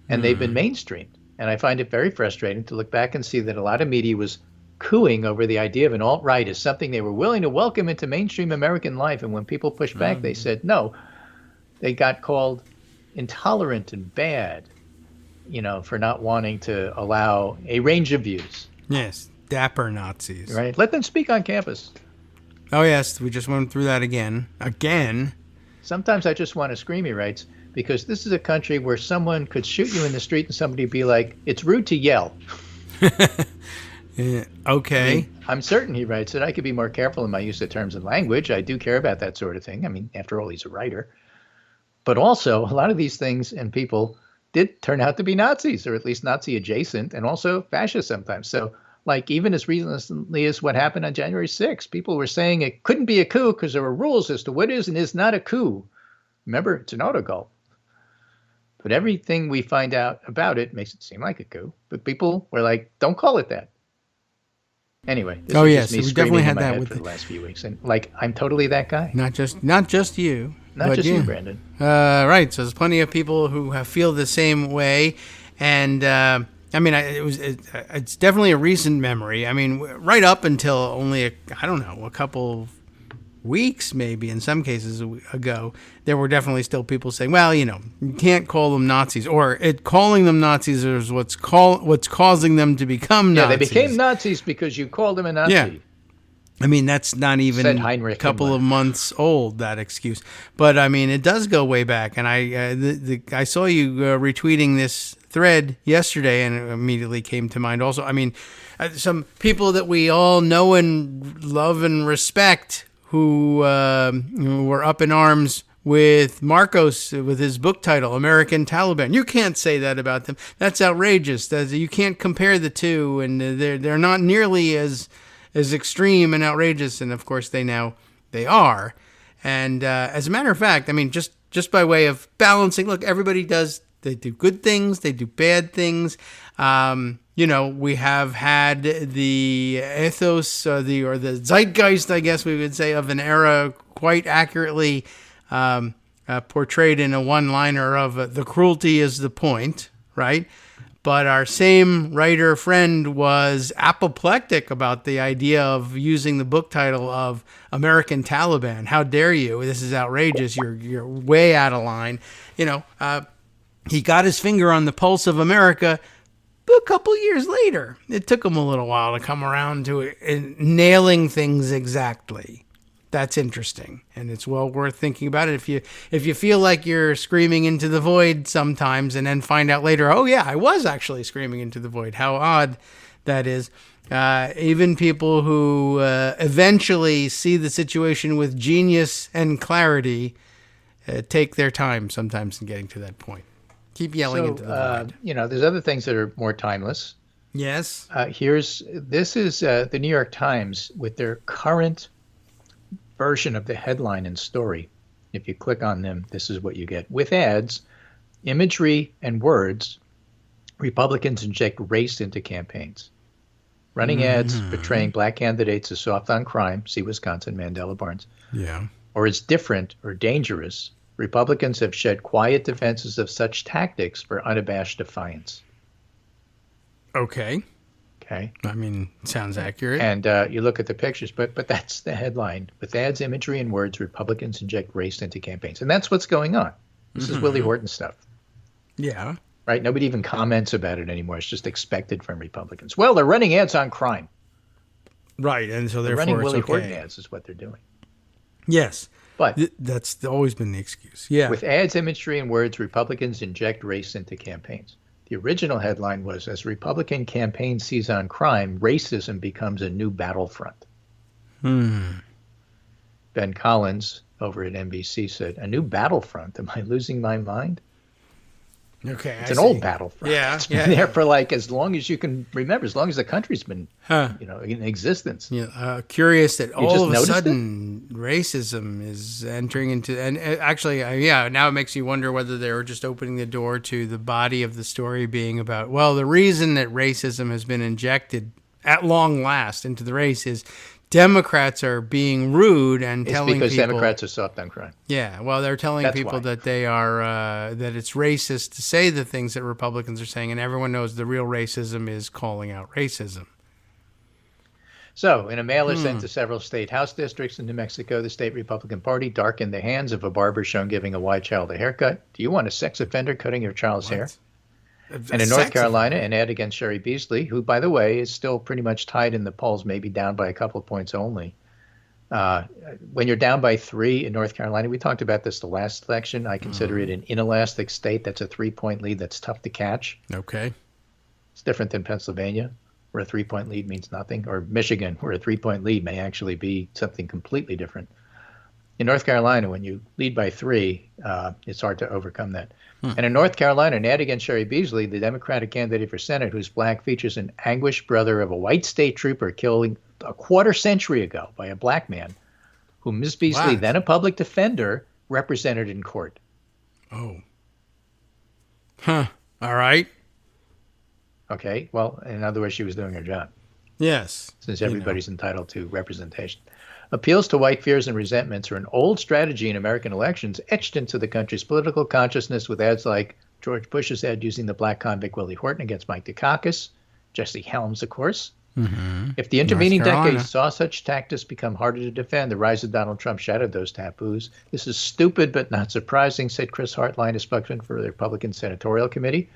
And they've been mainstreamed. And I find it very frustrating to look back and see that a lot of media was cooing over the idea of an alt-right as something they were willing to welcome into mainstream American life. And when people pushed back, they said no. They got called intolerant and bad, for not wanting to allow a range of views. Yes, dapper Nazis. Right? Let them speak on campus. Oh, yes, we just went through that again. Sometimes I just want to scream, he writes, because this is a country where someone could shoot you in the street and somebody would be like, it's rude to yell. Yeah, okay. I'm certain, he writes, that I could be more careful in my use of terms and language. I do care about that sort of thing. I mean, after all, he's a writer. But also, a lot of these things and people did turn out to be Nazis, or at least Nazi adjacent, and also fascist sometimes. So, like, even as recently as what happened on January 6th, people were saying it couldn't be a coup because there were rules as to what is and is not a coup. Remember, it's an autogol. But everything we find out about it makes it seem like a coup. But people were like, don't call it that. Anyway, this is just me we definitely had that with the last few weeks. And, like, I'm totally that guy. Not just you. Not just you, Brandon. Right. So there's plenty of people who feel the same way. And, I mean, it's definitely a recent memory. I mean, right up until only, a couple weeks, maybe in some cases ago, there were definitely still people saying, well, you can't call them Nazis, or calling them Nazis is what's causing them to become Nazis. Yeah, they became Nazis because you called them a Nazi. Yeah. I mean, that's not even a couple of months old, that excuse. But, I mean, it does go way back. And I saw you retweeting this thread yesterday, and it immediately came to mind also. I mean, some people that we all know and love and respect who were up in arms with Marcos, with his book title, American Taliban. You can't say that about them. That's outrageous. You can't compare the two, and they're not nearly as extreme and outrageous, and of course they are. And as a matter of fact, I mean, just by way of balancing, look, everybody they do good things, they do bad things. We have had the ethos or the zeitgeist, I guess we would say, of an era quite accurately portrayed in a one-liner of the cruelty is the point, right? But our same writer friend was apoplectic about the idea of using the book title of American Taliban. How dare you? This is outrageous. You're way out of line. He got his finger on the pulse of America a couple years later. It took him a little while to come around to it, nailing things exactly. That's interesting, and it's well worth thinking about it. If you feel like you're screaming into the void sometimes, and then find out later, oh yeah, I was actually screaming into the void. How odd that is. Even people who eventually see the situation with genius and clarity take their time sometimes in getting to that point. Keep yelling into the void. There's other things that are more timeless. Yes. This is the New York Times with their current version of the headline and story. If you click on them, this is what you get. With ads, imagery, and words, Republicans inject race into campaigns. Running ads portraying black candidates as soft on crime, see Wisconsin, Mandela Barnes, or as different or dangerous, Republicans have shed quiet defenses of such tactics for unabashed defiance. Okay. Okay. I mean, sounds accurate. And you look at the pictures, but that's the headline. With ads, imagery, and words, Republicans inject race into campaigns. And that's what's going on. This is Willie Horton stuff. Yeah. Right? Nobody even comments about it anymore. It's just expected from Republicans. Well, they're running ads on crime. Right, and so They're therefore running Willie it's Horton okay. ads is what they're doing. Yes. But that's always been the excuse. Yeah. with ads, imagery, and words, Republicans inject race into campaigns. The original headline was, as Republican campaign sees on crime, racism becomes a new battlefront. Ben Collins over at NBC said, a new battlefront? Am I losing my mind? Okay, It's an old battlefront. Yeah, it's been there for like as long as you can remember, as long as the country's been, in existence. Yeah, curious that all just of a noticed sudden racism is entering into, and actually, now it makes you wonder whether they were just opening the door to the body of the story being about, well, the reason that racism has been injected at long last into the race is Democrats are being rude and telling people... It's because Democrats are soft on crime. Yeah, well, they're telling people that they are that it's racist to say the things that Republicans are saying, and everyone knows the real racism is calling out racism. So, in a mailer sent to several state House districts in New Mexico, the state Republican Party darkened the hands of a barber shown giving a white child a haircut. Do you want a sex offender cutting your child's hair? And in North Carolina, an ad against Sherry Beasley, who, by the way, is still pretty much tied in the polls, maybe down by a couple of points only. When you're down by 3 in North Carolina, we talked about this the last election. I consider it an inelastic state. That's a 3-point lead that's tough to catch. Okay. It's different than Pennsylvania, where a 3-point lead means nothing, or Michigan, where a 3-point lead may actually be something completely different. In North Carolina, when you lead by 3, it's hard to overcome that. And in North Carolina, an ad against Sherry Beasley, the Democratic candidate for Senate, who's black, features an anguished brother of a white state trooper killed a quarter century ago by a black man, whom Ms. Beasley, then a public defender, represented in court. Oh. Huh. All right. Okay. Well, in other words, she was doing her job. Yes. Since everybody's entitled to representation. Appeals to white fears and resentments are an old strategy in American elections, etched into the country's political consciousness with ads like George Bush's ad using the black convict Willie Horton against Mike Dukakis, Jesse Helms, of course. If the intervening decades saw such tactics become harder to defend, the rise of Donald Trump shattered those taboos. This is stupid but not surprising, said Chris Hartline, a spokesman for the Republican Senatorial Committee,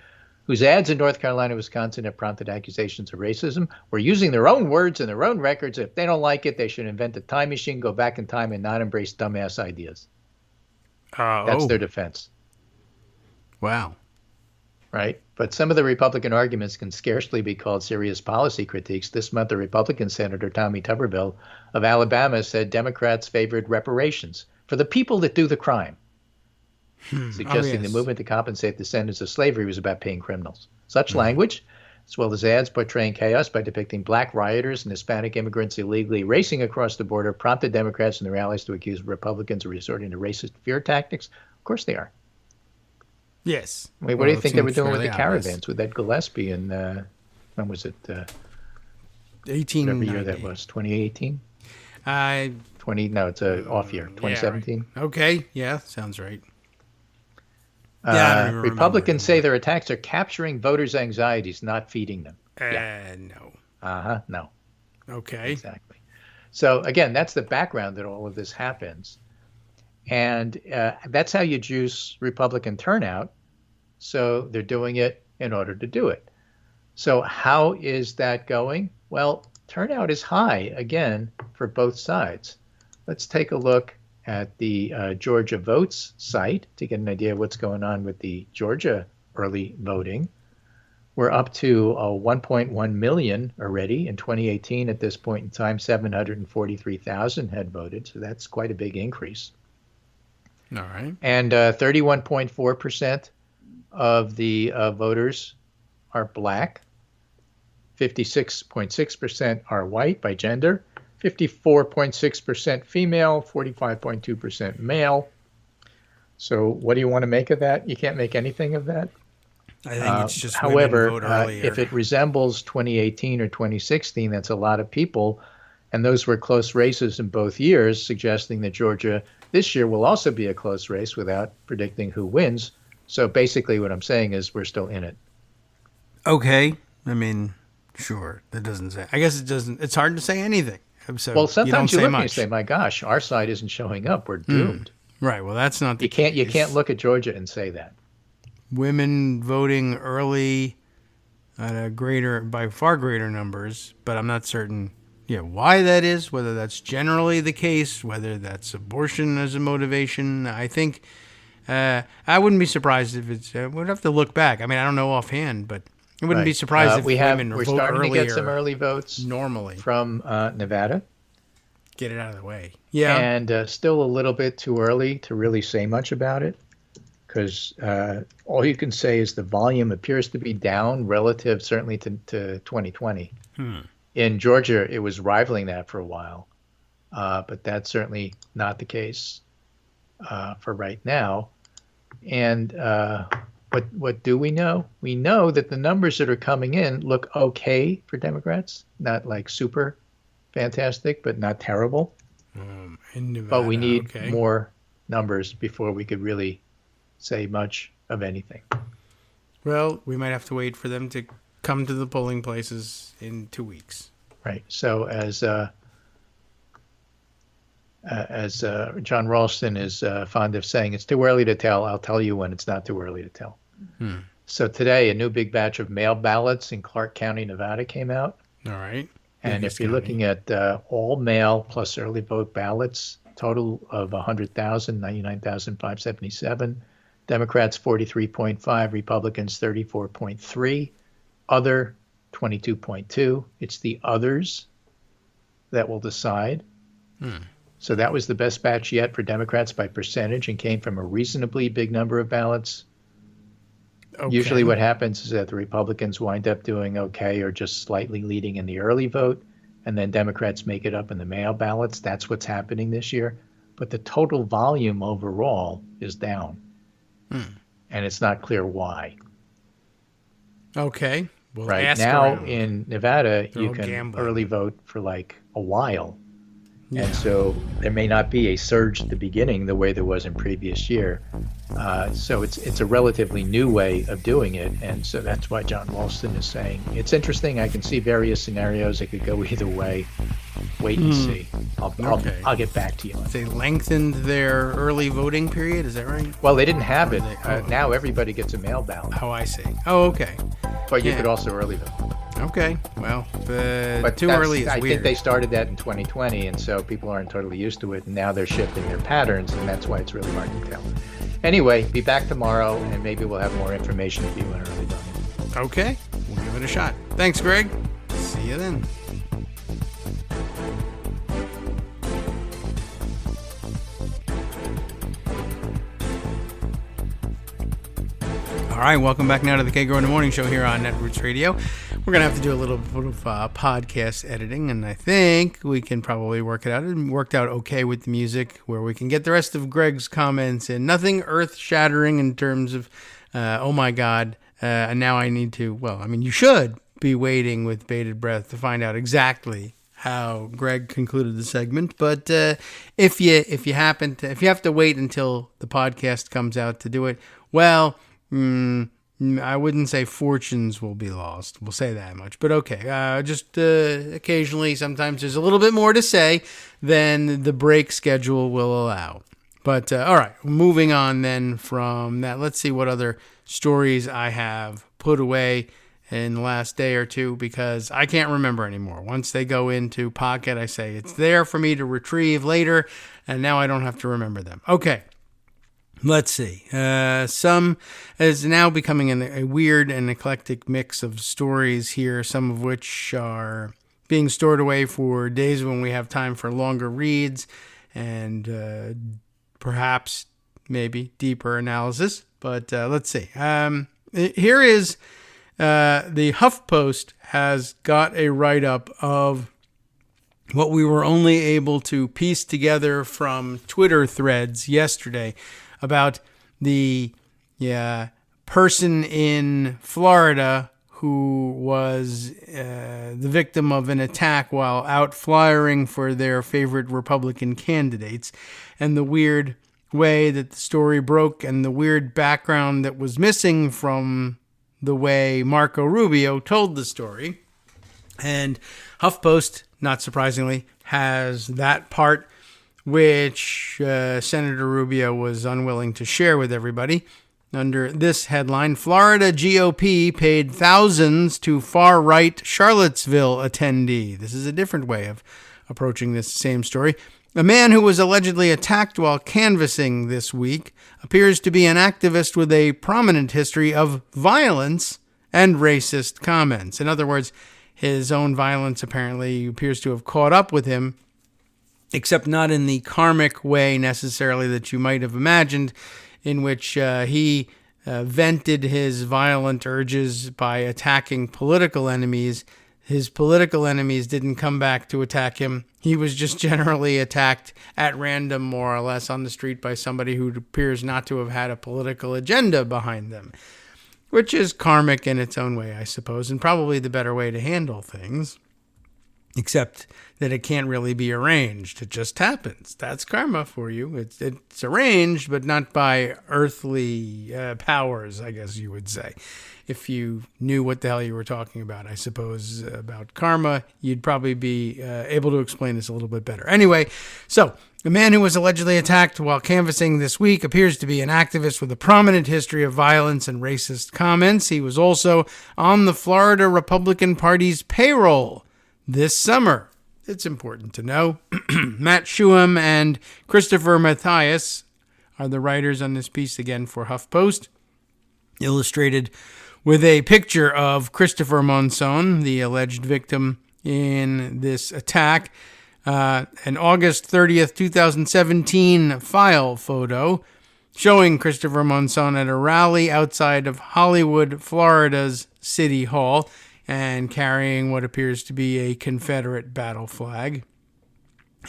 whose ads in North Carolina and Wisconsin have prompted accusations of racism. We're using their own words and their own records. If they don't like it, they should invent a time machine, go back in time, and not embrace dumbass ideas. That's their defense. Wow. Right? But some of the Republican arguments can scarcely be called serious policy critiques. This month, the Republican Senator Tommy Tuberville of Alabama said Democrats favored reparations for the people that do the crime, suggesting the movement to compensate the descendants of slavery was about paying criminals. Such language, as well as ads portraying chaos by depicting black rioters and Hispanic immigrants illegally racing across the border, prompted Democrats and their allies to accuse Republicans of resorting to racist fear tactics. Of course they are. Yes. I mean, what do you think they were doing with the caravans with Ed Gillespie in, when was it? 18. Whatever year that was, 2018? No, it's an off year, 2017. Yeah, right. Okay, yeah, sounds right. Yeah, Republicans say their attacks are capturing voters' anxieties, not feeding them. No. No. Okay. Exactly. So, again, that's the background that all of this happens. And that's how you juice Republican turnout. So they're doing it in order to do it. So how is that going? Well, turnout is high, again, for both sides. Let's take a look at the Georgia Votes site to get an idea of what's going on with the Georgia early voting. We're up to 1.1 million already in 2018. At this point in time, 743,000 had voted. So that's quite a big increase. All right. And 31.4% of the voters are black. 56.6% are white by gender. 54.6% female. 45.2% male. So what do you want to make of that? You can't make anything of that. I think it's just however, women vote earlier. If it resembles 2018 or 2016, that's a lot of people. And those were close races in both years, suggesting that Georgia this year will also be a close race without predicting who wins. So basically what I'm saying is we're still in it. Okay. I mean, Sure, that doesn't say. I guess it doesn't. It's hard to say anything. So Well, sometimes you don't look say and you much. say, "My gosh, our side isn't showing up. We're doomed." Right. Well, that's not. You can't look at Georgia and say that. Women voting early at by far greater numbers, but I'm not certain. Yeah, why that is, whether that's generally the case, whether that's abortion as a motivation. I think I wouldn't be surprised if it's. We'd have to look back. I mean, I don't know offhand, but I wouldn't be surprised if women we're vote starting earlier. to get some early votes normally from Nevada. Get it out of the way. Yeah, and still a little bit too early to really say much about it, because all you can say is the volume appears to be down relative, certainly to 2020. In Georgia, it was rivaling that for a while, but that's certainly not the case for right now. And what do we know? We know that the numbers that are coming in look okay for Democrats, not like super fantastic, but not terrible. in Nevada, But we need more numbers before we could really say much of anything. Well, we might have to wait for them to come to the polling places in 2 weeks. Right. So as John Ralston is fond of saying, it's too early to tell. I'll tell you when it's not too early to tell. So today, a new big batch of mail ballots in Clark County, Nevada came out. All right. And if you're looking at all mail plus early vote ballots, total of 100,000, 99,577. Democrats 43.5, Republicans 34.3, other 22.2. It's the others that will decide. So that was the best batch yet for Democrats by percentage and came from a reasonably big number of ballots. Okay. Usually what happens is that the Republicans wind up doing okay or just slightly leading in the early vote, and then Democrats make it up in the mail ballots. That's what's happening this year. But the total volume overall is down. And it's not clear why. Okay. Well, right now around. In Nevada, They're you all can gambling. early vote for like a while. Yeah. And so there may not be a surge at the beginning the way there was in previous year. So it's a relatively new way of doing it. And so that's why John Ralston is saying it's interesting. I can see various scenarios. It could go either way. Wait and see. I'll get back to you on that. They lengthened their early voting period. Is that right? Well, they didn't have it. Now everybody gets a mail ballot. Oh, I see. Oh, okay. But you could also early vote. Okay. Well, but too early is I weird. think they started that in 2020, and so people aren't totally used to it, and now they're shifting their patterns, and that's why it's really hard to tell. Anyway, be back tomorrow, and maybe we'll have more information for you on early voting. Okay. We'll give it a shot. Thanks, Greg. See you then. All right, welcome back now to the Kagro in the Morning Show here on Netroots Radio. We're going to have to do a little bit of podcast editing, and I think we can probably work it out. It worked out okay with the music, where we can get the rest of Greg's comments in. Nothing earth-shattering in terms of, oh my God, and now I need to, well, I mean, you should be waiting with bated breath to find out exactly how Greg concluded the segment. But if you have to wait until the podcast comes out to do it, well, I wouldn't say fortunes will be lost. We'll say that much. But okay, just occasionally, sometimes there's a little bit more to say than the break schedule will allow. But all right, moving on then from that, let's see what other stories I have put away in the last day or two, because I can't remember anymore. Once they go into Pocket, I say it's there for me to retrieve later, and now I don't have to remember them. Okay. Let's see. Some is now becoming a weird and eclectic mix of stories here, some of which are being stored away for days when we have time for longer reads and perhaps maybe deeper analysis. But let's see. Here is the HuffPost has got a write-up of what we were only able to piece together from Twitter threads yesterday about the person in Florida who was the victim of an attack while out flyering for their favorite Republican candidates, and the weird way that the story broke and the weird background that was missing from the way Marco Rubio told the story. And HuffPost, not surprisingly, has that part which Senator Rubio was unwilling to share with everybody. Under this headline, Florida GOP paid thousands to far-right Charlottesville attendee. This is a different way of approaching this same story. A man who was allegedly attacked while canvassing this week appears to be an activist with a prominent history of violence and racist comments. In other words, his own violence apparently appears to have caught up with him, except not in the karmic way necessarily that you might have imagined, in which he vented his violent urges by attacking political enemies. His political enemies didn't come back to attack him. He was just generally attacked at random, more or less, on the street by somebody who appears not to have had a political agenda behind them, which is karmic in its own way, I suppose, and probably the better way to handle things. Except that it can't really be arranged. It just happens. That's karma for you. It's arranged, but not by earthly powers, I guess you would say. If you knew what the hell you were talking about, I suppose, about karma, you'd probably be able to explain this a little bit better. Anyway, so the man who was allegedly attacked while canvassing this week appears to be an activist with a prominent history of violence and racist comments. He was also on the Florida Republican Party's payroll this summer. It's important to know. Matt Schuem and Christopher Mathias are the writers on this piece, again for HuffPost, illustrated with a picture of Christopher Monson, the alleged victim in this attack. An August 30th, 2017 file photo showing Christopher Monson at a rally outside of Hollywood, Florida's City Hall, and carrying what appears to be a Confederate battle flag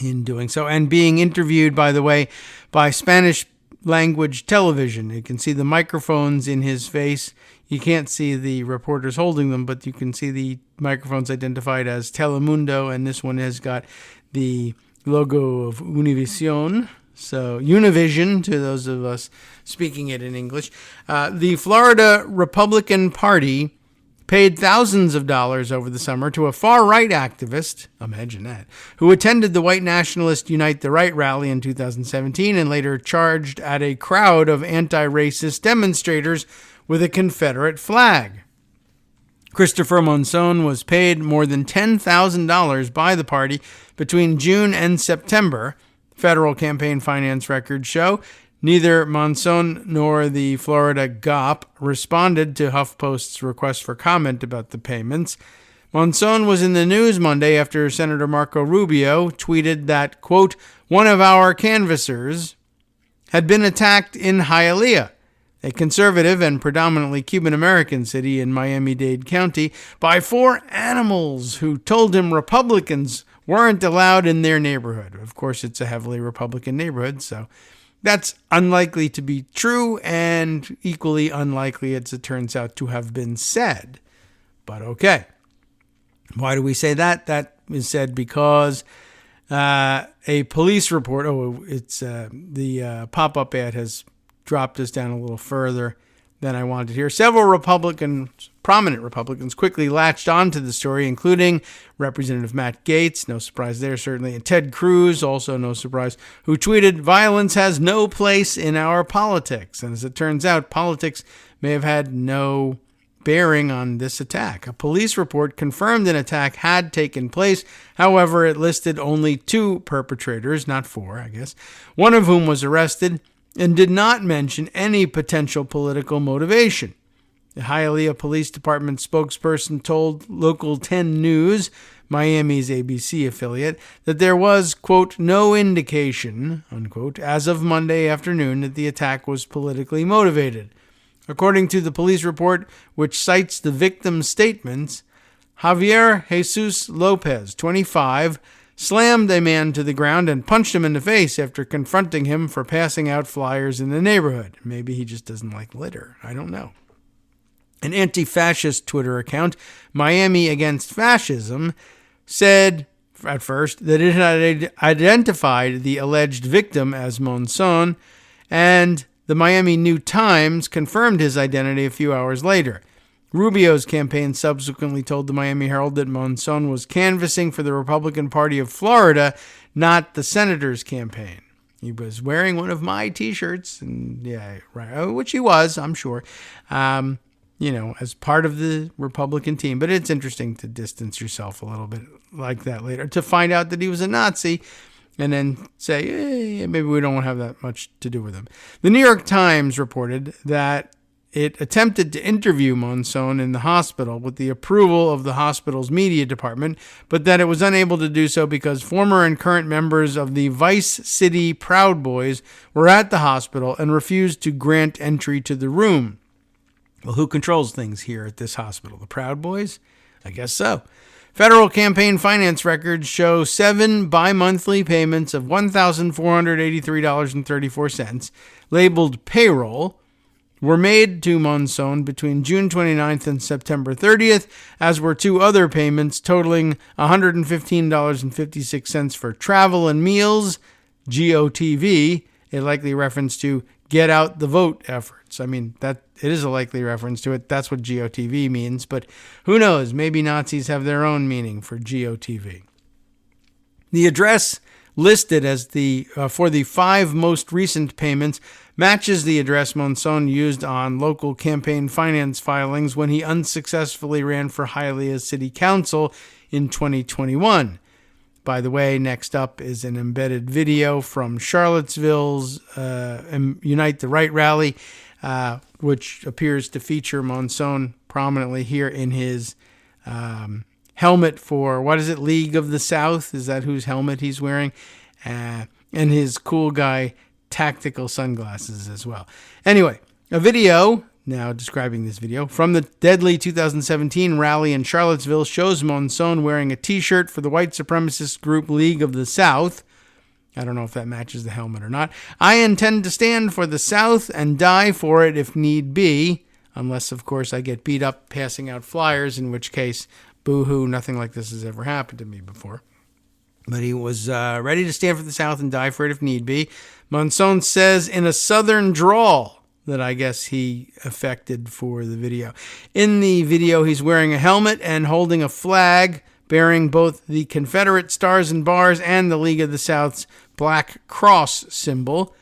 in doing so, and being interviewed, by the way, by Spanish language television. You can see the microphones in his face. You can't see the reporters holding them, but you can see the microphones identified as Telemundo, and this one has got the logo of Univision. So Univision, to those of us speaking it in English. The Florida Republican Party paid thousands of dollars over the summer to a far-right activist, imagine that, who attended the white nationalist Unite the Right rally in 2017 and later charged at a crowd of anti-racist demonstrators with a Confederate flag. Christopher Monson was paid more than $10,000 by the party between June and September, federal campaign finance records show. Neither Monson nor the Florida GOP responded to HuffPost's request for comment about the payments. Monson was in the news Monday after Senator Marco Rubio tweeted that, quote, one of our canvassers had been attacked in Hialeah, a conservative and predominantly Cuban-American city in Miami-Dade County, by 4 animals who told him Republicans weren't allowed in their neighborhood. Of course, it's a heavily Republican neighborhood, so that's unlikely to be true, and equally unlikely, as it turns out, to have been said. But okay. Why do we say that? That is said because a police report, the pop-up ad has dropped us down a little further than I wanted here. Several prominent Republicans quickly latched onto the story, including Representative Matt Gaetz, no surprise there certainly, and Ted Cruz, also no surprise, who tweeted, violence has no place in our politics. And as it turns out, politics may have had no bearing on this attack. A police report confirmed an attack had taken place. However, it listed only 2 perpetrators, not 4, I guess, one of whom was arrested, and did not mention any potential political motivation. The Hialeah Police Department spokesperson told Local 10 News, Miami's ABC affiliate, that there was, quote, no indication, unquote, as of Monday afternoon that the attack was politically motivated. According to the police report, which cites the victim's statements, Javier Jesus Lopez, 25, slammed a man to the ground and punched him in the face after confronting him for passing out flyers in the neighborhood. Maybe he just doesn't like litter. I don't know. An anti-fascist Twitter account, Miami Against Fascism, said at first that it had identified the alleged victim as Monson, and the Miami New Times confirmed his identity a few hours later. Rubio's campaign subsequently told the Miami Herald that Monson was canvassing for the Republican Party of Florida, not the senator's campaign. He was wearing one of my T-shirts, and yeah, right, which he was, I'm sure, as part of the Republican team. But it's interesting to distance yourself a little bit like that later, to find out that he was a Nazi, and then say, maybe we don't want to have that much to do with him. The New York Times reported that it attempted to interview Monson in the hospital with the approval of the hospital's media department, but that it was unable to do so because former and current members of the Vice City Proud Boys were at the hospital and refused to grant entry to the room. Well, who controls things here at this hospital? The Proud Boys? I guess so. Federal campaign finance records show 7 bi-monthly payments of $1,483.34, labeled payroll, were made to Monson between June 29th and September 30th, as were 2 other payments totaling $115.56 for travel and meals, GOTV, a likely reference to Get Out the Vote efforts. I mean, that it is a likely reference to it. That's what GOTV means, but who knows? Maybe Nazis have their own meaning for GOTV. The address listed as for the 5 most recent payments matches the address Monson used on local campaign finance filings when he unsuccessfully ran for Hialeah City Council in 2021. By the way, next up is an embedded video from Charlottesville's Unite the Right rally, which appears to feature Monson prominently here in his helmet for, what is it, League of the South? Is that whose helmet he's wearing? And his cool guy tactical sunglasses as well. Anyway, a video, now describing this video, from the deadly 2017 rally in Charlottesville shows Monson wearing a T-shirt for the white supremacist group League of the South. I don't know if that matches the helmet or not. I intend to stand for the South and die for it if need be, unless, of course, I get beat up passing out flyers, in which case, boo-hoo, nothing like this has ever happened to me before. But he was ready to stand for the South and die for it if need be. Monson says in a southern drawl that I guess he affected for the video. In the video, he's wearing a helmet and holding a flag bearing both the Confederate stars and bars and the League of the South's Black Cross symbol.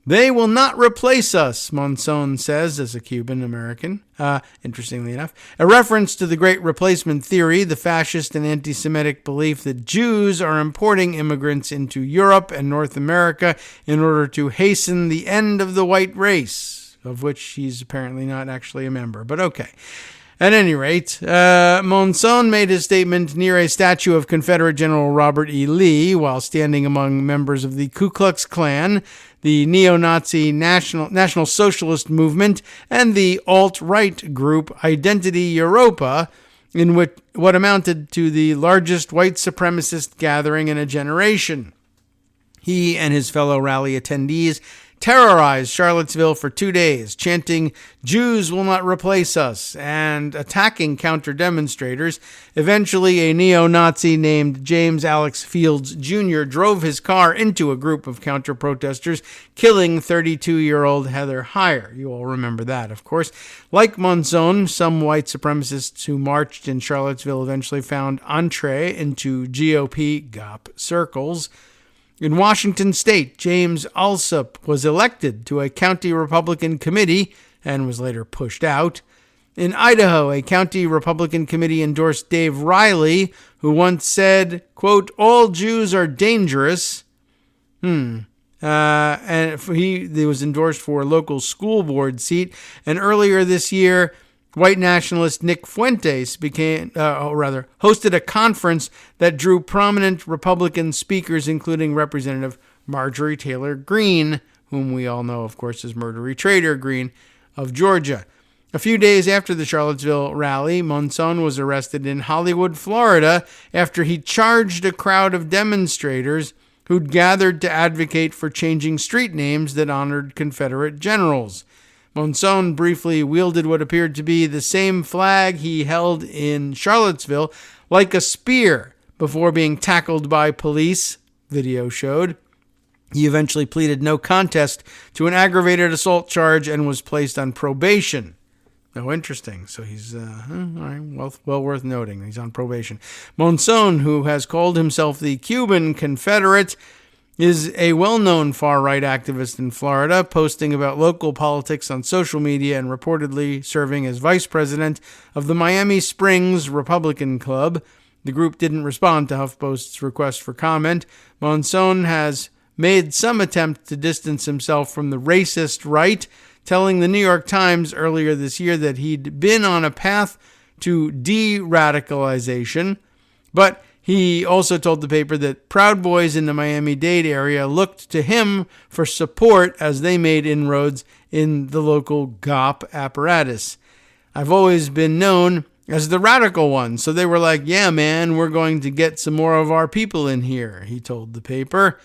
They will not replace us, Monson says, as a Cuban American, interestingly enough. A reference to the Great Replacement theory, the fascist and anti-Semitic belief that Jews are importing immigrants into Europe and North America in order to hasten the end of the white race, of which he's apparently not actually a member, but okay. At any rate, Monson made his statement near a statue of Confederate General Robert E. Lee while standing among members of the Ku Klux Klan, the neo-Nazi National Socialist Movement, and the alt-right group Identity Europa, in what amounted to the largest white supremacist gathering in a generation. He and his fellow rally attendees terrorized Charlottesville for 2 days, chanting, "Jews will not replace us," and attacking counter-demonstrators. Eventually, a neo-Nazi named James Alex Fields Jr. drove his car into a group of counter-protesters, killing 32-year-old Heather Heyer. You all remember that, of course. Like Monson, some white supremacists who marched in Charlottesville eventually found entree into GOP GOP circles. In Washington state, James Alsup was elected to a county Republican committee and was later pushed out. In Idaho, a county Republican committee endorsed Dave Riley, who once said, quote, "All Jews are dangerous." And he was endorsed for a local school board seat. And earlier this year, white nationalist Nick Fuentes hosted a conference that drew prominent Republican speakers, including Representative Marjorie Taylor Greene, whom we all know, of course, as Murdery Trader Greene of Georgia. A few days after the Charlottesville rally, Monson was arrested in Hollywood, Florida, after he charged a crowd of demonstrators who'd gathered to advocate for changing street names that honored Confederate generals. Monson briefly wielded what appeared to be the same flag he held in Charlottesville, like a spear, before being tackled by police, video showed. He eventually pleaded no contest to an aggravated assault charge and was placed on probation. Oh, interesting. So he's, all right, well worth noting. He's on probation. Monzon, who has called himself the Cuban Confederate, is a well-known far-right activist in Florida, posting about local politics on social media and reportedly serving as vice president of the Miami Springs Republican Club. The group didn't respond to HuffPost's request for comment. Monzon has made some attempt to distance himself from the racist right, telling the New York Times earlier this year that he'd been on a path to de-radicalization, but he also told the paper that Proud Boys in the Miami-Dade area looked to him for support as they made inroads in the local GOP apparatus. I've always been known as the radical one, so they were like, yeah, man, we're going to get some more of our people in here, he told the paper.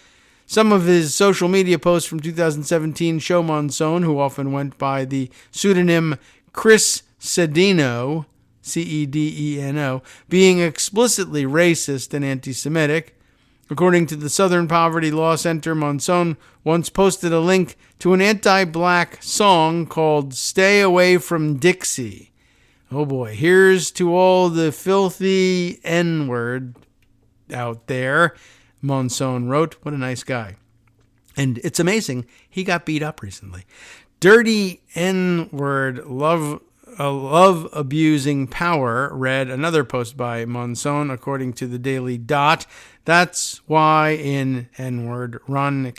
Some of his social media posts from 2017 show Monzon, who often went by the pseudonym Chris Cedeno, Cedeno, being explicitly racist and anti-Semitic. According to the Southern Poverty Law Center, Monzon once posted a link to an anti-black song called Stay Away from Dixie. Oh boy, here's to all the filthy N-word out there, Monzon wrote. What a nice guy. And it's amazing, he got beat up recently. Dirty N-word love-abusing power, read another post by Monzon, according to the Daily Dot. That's why in N-word run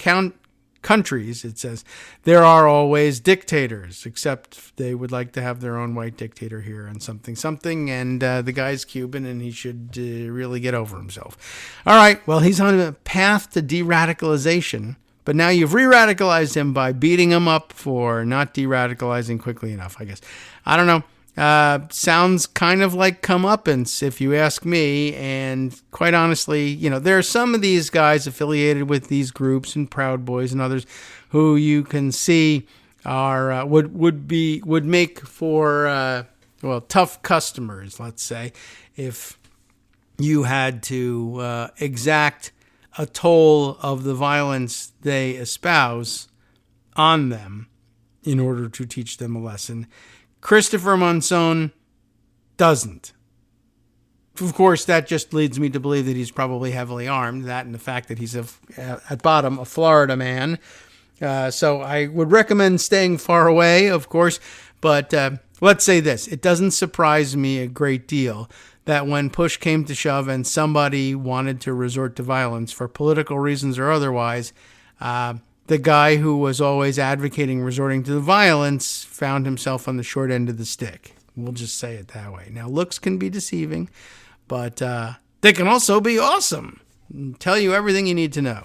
countries, it says, there are always dictators, except they would like to have their own white dictator here and something, and the guy's Cuban, and he should really get over himself. All right, well, he's on a path to de-radicalization, but now you've re-radicalized him by beating him up for not de-radicalizing quickly enough, I guess. I don't know. Sounds kind of like comeuppance, if you ask me. And quite honestly, there are some of these guys affiliated with these groups and Proud Boys and others who you can see are would make for tough customers. Let's say if you had to exact a toll of the violence they espouse on them in order to teach them a lesson. Christopher Monzon doesn't. Of course, that just leads me to believe that he's probably heavily armed, that and the fact that he's, at bottom, a Florida man. So I would recommend staying far away, of course, but let's say this. It doesn't surprise me a great deal that when push came to shove and somebody wanted to resort to violence for political reasons or otherwise, the guy who was always advocating resorting to the violence found himself on the short end of the stick. We'll just say it that way. Now, looks can be deceiving, but they can also be awesome. Tell you everything you need to know,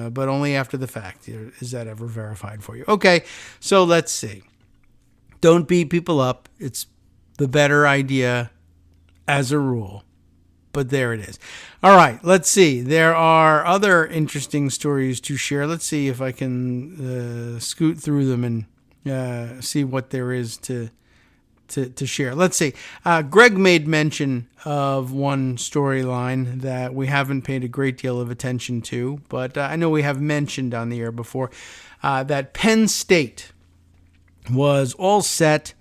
but only after the fact. Is that ever verified for you? Okay, so let's see. Don't beat people up. It's the better idea as a rule. But there it is. All right, let's see. There are other interesting stories to share. Let's see if I can scoot through them and see what there is to share. Let's see. Greg made mention of one storyline that we haven't paid a great deal of attention to, but I know we have mentioned on the air before that Penn State was all set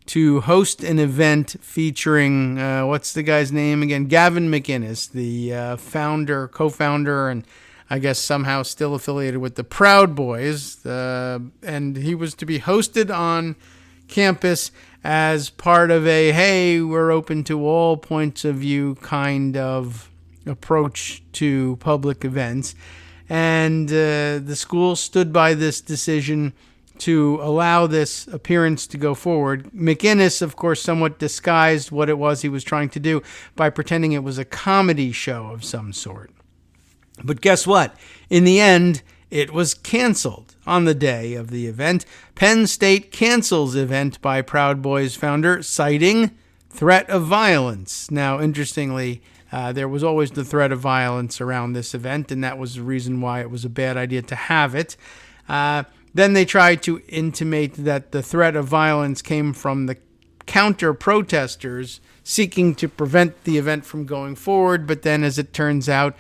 to host an event featuring, what's the guy's name again? Gavin McInnes, the co-founder, and I guess somehow still affiliated with the Proud Boys. And he was to be hosted on campus as part of a, hey, we're open to all points of view kind of approach to public events. And the school stood by this decision to allow this appearance to go forward. McInnes, of course, somewhat disguised what it was he was trying to do by pretending it was a comedy show of some sort. But guess what? In the end, it was canceled on the day of the event. Penn State cancels event by Proud Boys founder, citing threat of violence. Now, interestingly, there was always the threat of violence around this event, and that was the reason why it was a bad idea to have it. Then they tried to intimate that the threat of violence came from the counter-protesters seeking to prevent the event from going forward. But then, as it turns out,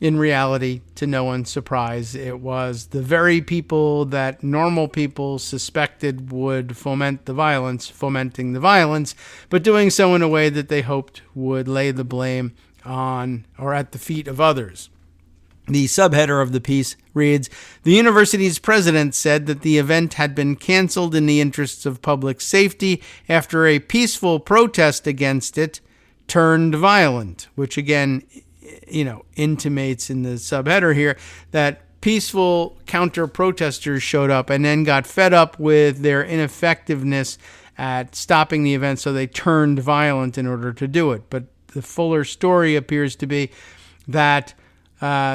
in reality, to no one's surprise, it was the very people that normal people suspected would fomenting the violence, but doing so in a way that they hoped would lay the blame on or at the feet of others. The subheader of the piece reads, "The university's president said that the event had been canceled in the interests of public safety after a peaceful protest against it turned violent," which again, intimates in the subheader here that peaceful counter-protesters showed up and then got fed up with their ineffectiveness at stopping the event, so they turned violent in order to do it. But the fuller story appears to be that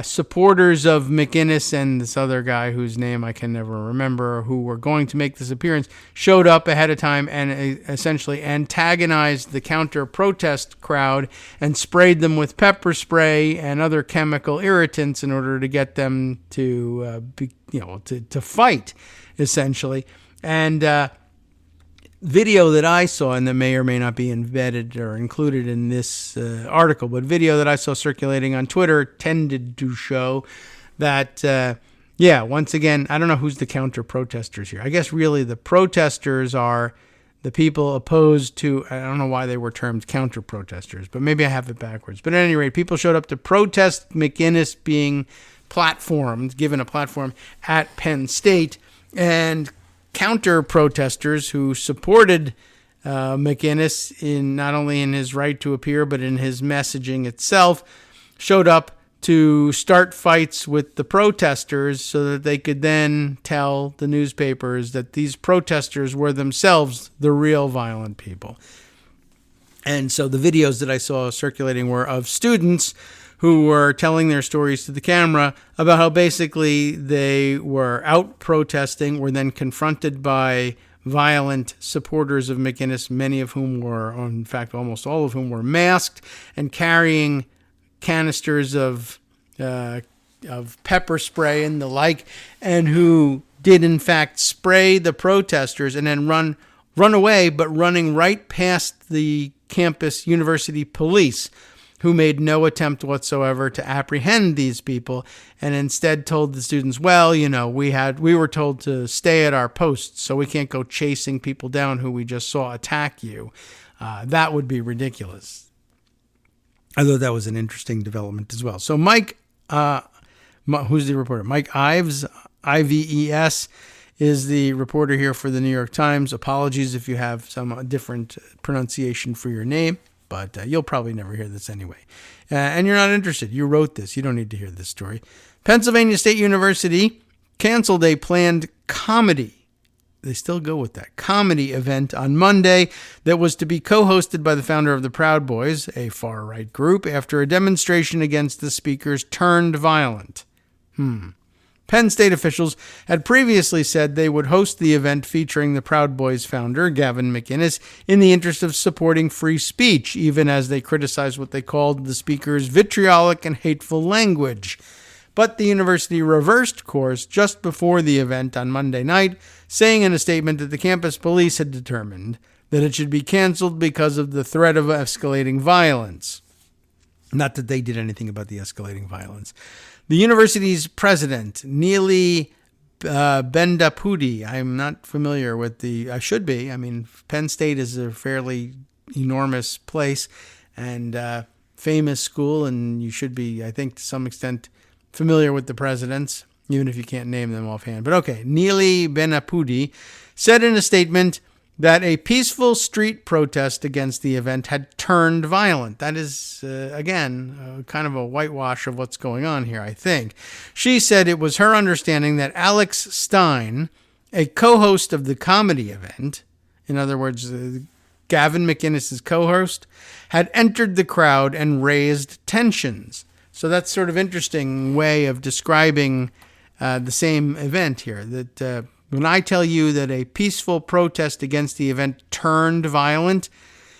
supporters of McInnes and this other guy whose name I can never remember, who were going to make this appearance, showed up ahead of time and essentially antagonized the counter-protest crowd and sprayed them with pepper spray and other chemical irritants in order to get them to fight, essentially. And video that I saw, and that may or may not be embedded or included in this article, but video that I saw circulating on Twitter tended to show that, once again, I don't know who's the counter-protesters here. I guess really the protesters are the people opposed to, I don't know why they were termed counter-protesters, but maybe I have it backwards. But at any rate, people showed up to protest McInnes being given a platform at Penn State, and counter-protesters who supported McInnes in not only in his right to appear, but in his messaging itself, showed up to start fights with the protesters so that they could then tell the newspapers that these protesters were themselves the real violent people. And so the videos that I saw circulating were of students who were telling their stories to the camera about how basically they were out protesting, were then confronted by violent supporters of McInnes, many of whom were, in fact, almost all of whom were masked and carrying canisters of pepper spray and the like, and who did in fact spray the protesters and then run away, but running right past the campus university police, who made no attempt whatsoever to apprehend these people and instead told the students, well, we were told to stay at our posts, so we can't go chasing people down who we just saw attack you. That would be ridiculous. I thought that was an interesting development as well. So Mike, who's the reporter? Mike Ives, Ives, is the reporter here for the New York Times. Apologies if you have some different pronunciation for your name, but you'll probably never hear this anyway. And you're not interested. You wrote this. You don't need to hear this story. Pennsylvania State University canceled a planned comedy. They still go with that. Comedy event on Monday that was to be co-hosted by the founder of the Proud Boys, a far-right group, after a demonstration against the speakers turned violent. Penn State officials had previously said they would host the event featuring the Proud Boys founder, Gavin McInnes, in the interest of supporting free speech, even as they criticized what they called the speaker's vitriolic and hateful language. But the university reversed course just before the event on Monday night, saying in a statement that the campus police had determined that it should be canceled because of the threat of escalating violence. Not that they did anything about the escalating violence. The university's president, Neeli Bendapudi, I'm not familiar with I should be. I mean, Penn State is a fairly enormous place and famous school, and you should be, I think, to some extent familiar with the presidents, even if you can't name them offhand. But okay, Neeli Bendapudi said in a statement that a peaceful street protest against the event had turned violent. That is, again, kind of a whitewash of what's going on here, I think. She said it was her understanding that Alex Stein, a co-host of the comedy event, in other words, Gavin McInnes' co-host, had entered the crowd and raised tensions. So that's sort of interesting way of describing the same event here, that when I tell you that a peaceful protest against the event turned violent,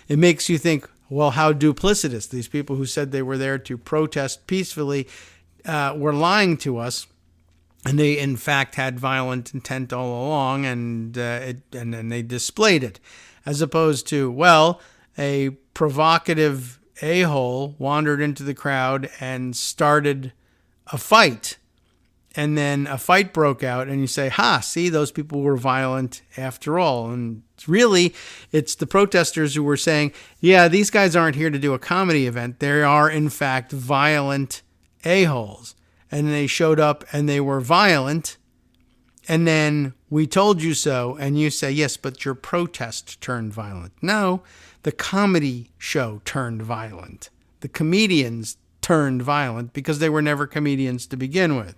it makes you think, well, how duplicitous. These people who said they were there to protest peacefully were lying to us, and they, in fact, had violent intent all along, and then they displayed it, as opposed to, well, a provocative a-hole wandered into the crowd and started a fight, and then a fight broke out, and you say, see, those people were violent after all. And really, it's the protesters who were saying, yeah, these guys aren't here to do a comedy event. They are, in fact, violent a-holes. And they showed up and they were violent. And then we told you so. And you say, yes, but your protest turned violent. No, the comedy show turned violent. The comedians turned violent because they were never comedians to begin with.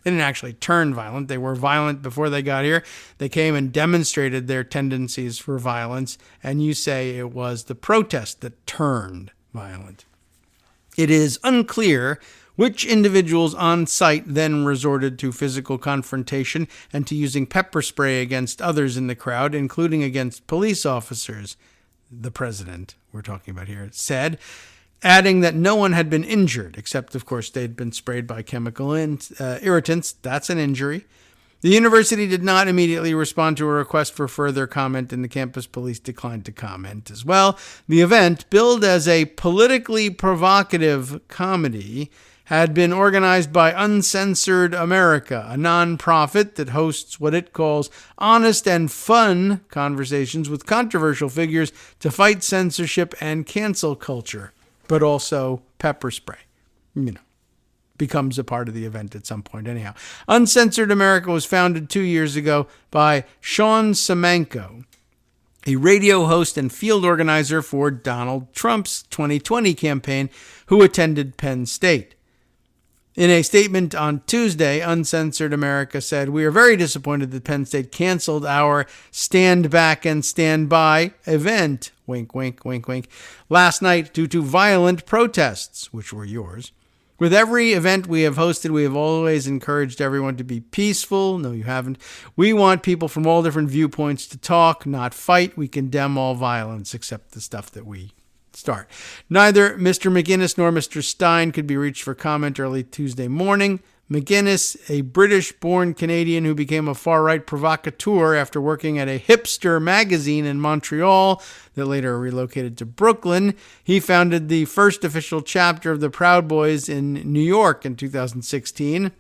They didn't actually turn violent. They were violent before they got here. They came and demonstrated their tendencies for violence. And you say it was the protest that turned violent. It is unclear which individuals on site then resorted to physical confrontation and to using pepper spray against others in the crowd, including against police officers, the president we're talking about here said, adding that no one had been injured, except, of course, they'd been sprayed by chemical irritants. That's an injury. The university did not immediately respond to a request for further comment, and the campus police declined to comment as well. The event, billed as a politically provocative comedy, had been organized by Uncensored America, a nonprofit that hosts what it calls honest and fun conversations with controversial figures to fight censorship and cancel culture, but also pepper spray, becomes a part of the event at some point anyhow. Uncensored America was founded 2 years ago by Sean Semenko, a radio host and field organizer for Donald Trump's 2020 campaign, who attended Penn State. In a statement on Tuesday, Uncensored America said, "We are very disappointed that Penn State canceled our Stand Back and Stand By event," wink, wink, wink, wink, last night due to violent protests, which were yours. With every event we have hosted, we have always encouraged everyone to be peaceful. No, you haven't. We want people from all different viewpoints to talk, not fight. We condemn all violence except the stuff that we start. Neither Mr. McGinnis nor Mr. Stein could be reached for comment early Tuesday morning. McGinnis, a British-born Canadian who became a far-right provocateur after working at a hipster magazine in Montreal that later relocated to Brooklyn, he founded the first official chapter of the Proud Boys in New York in 2016.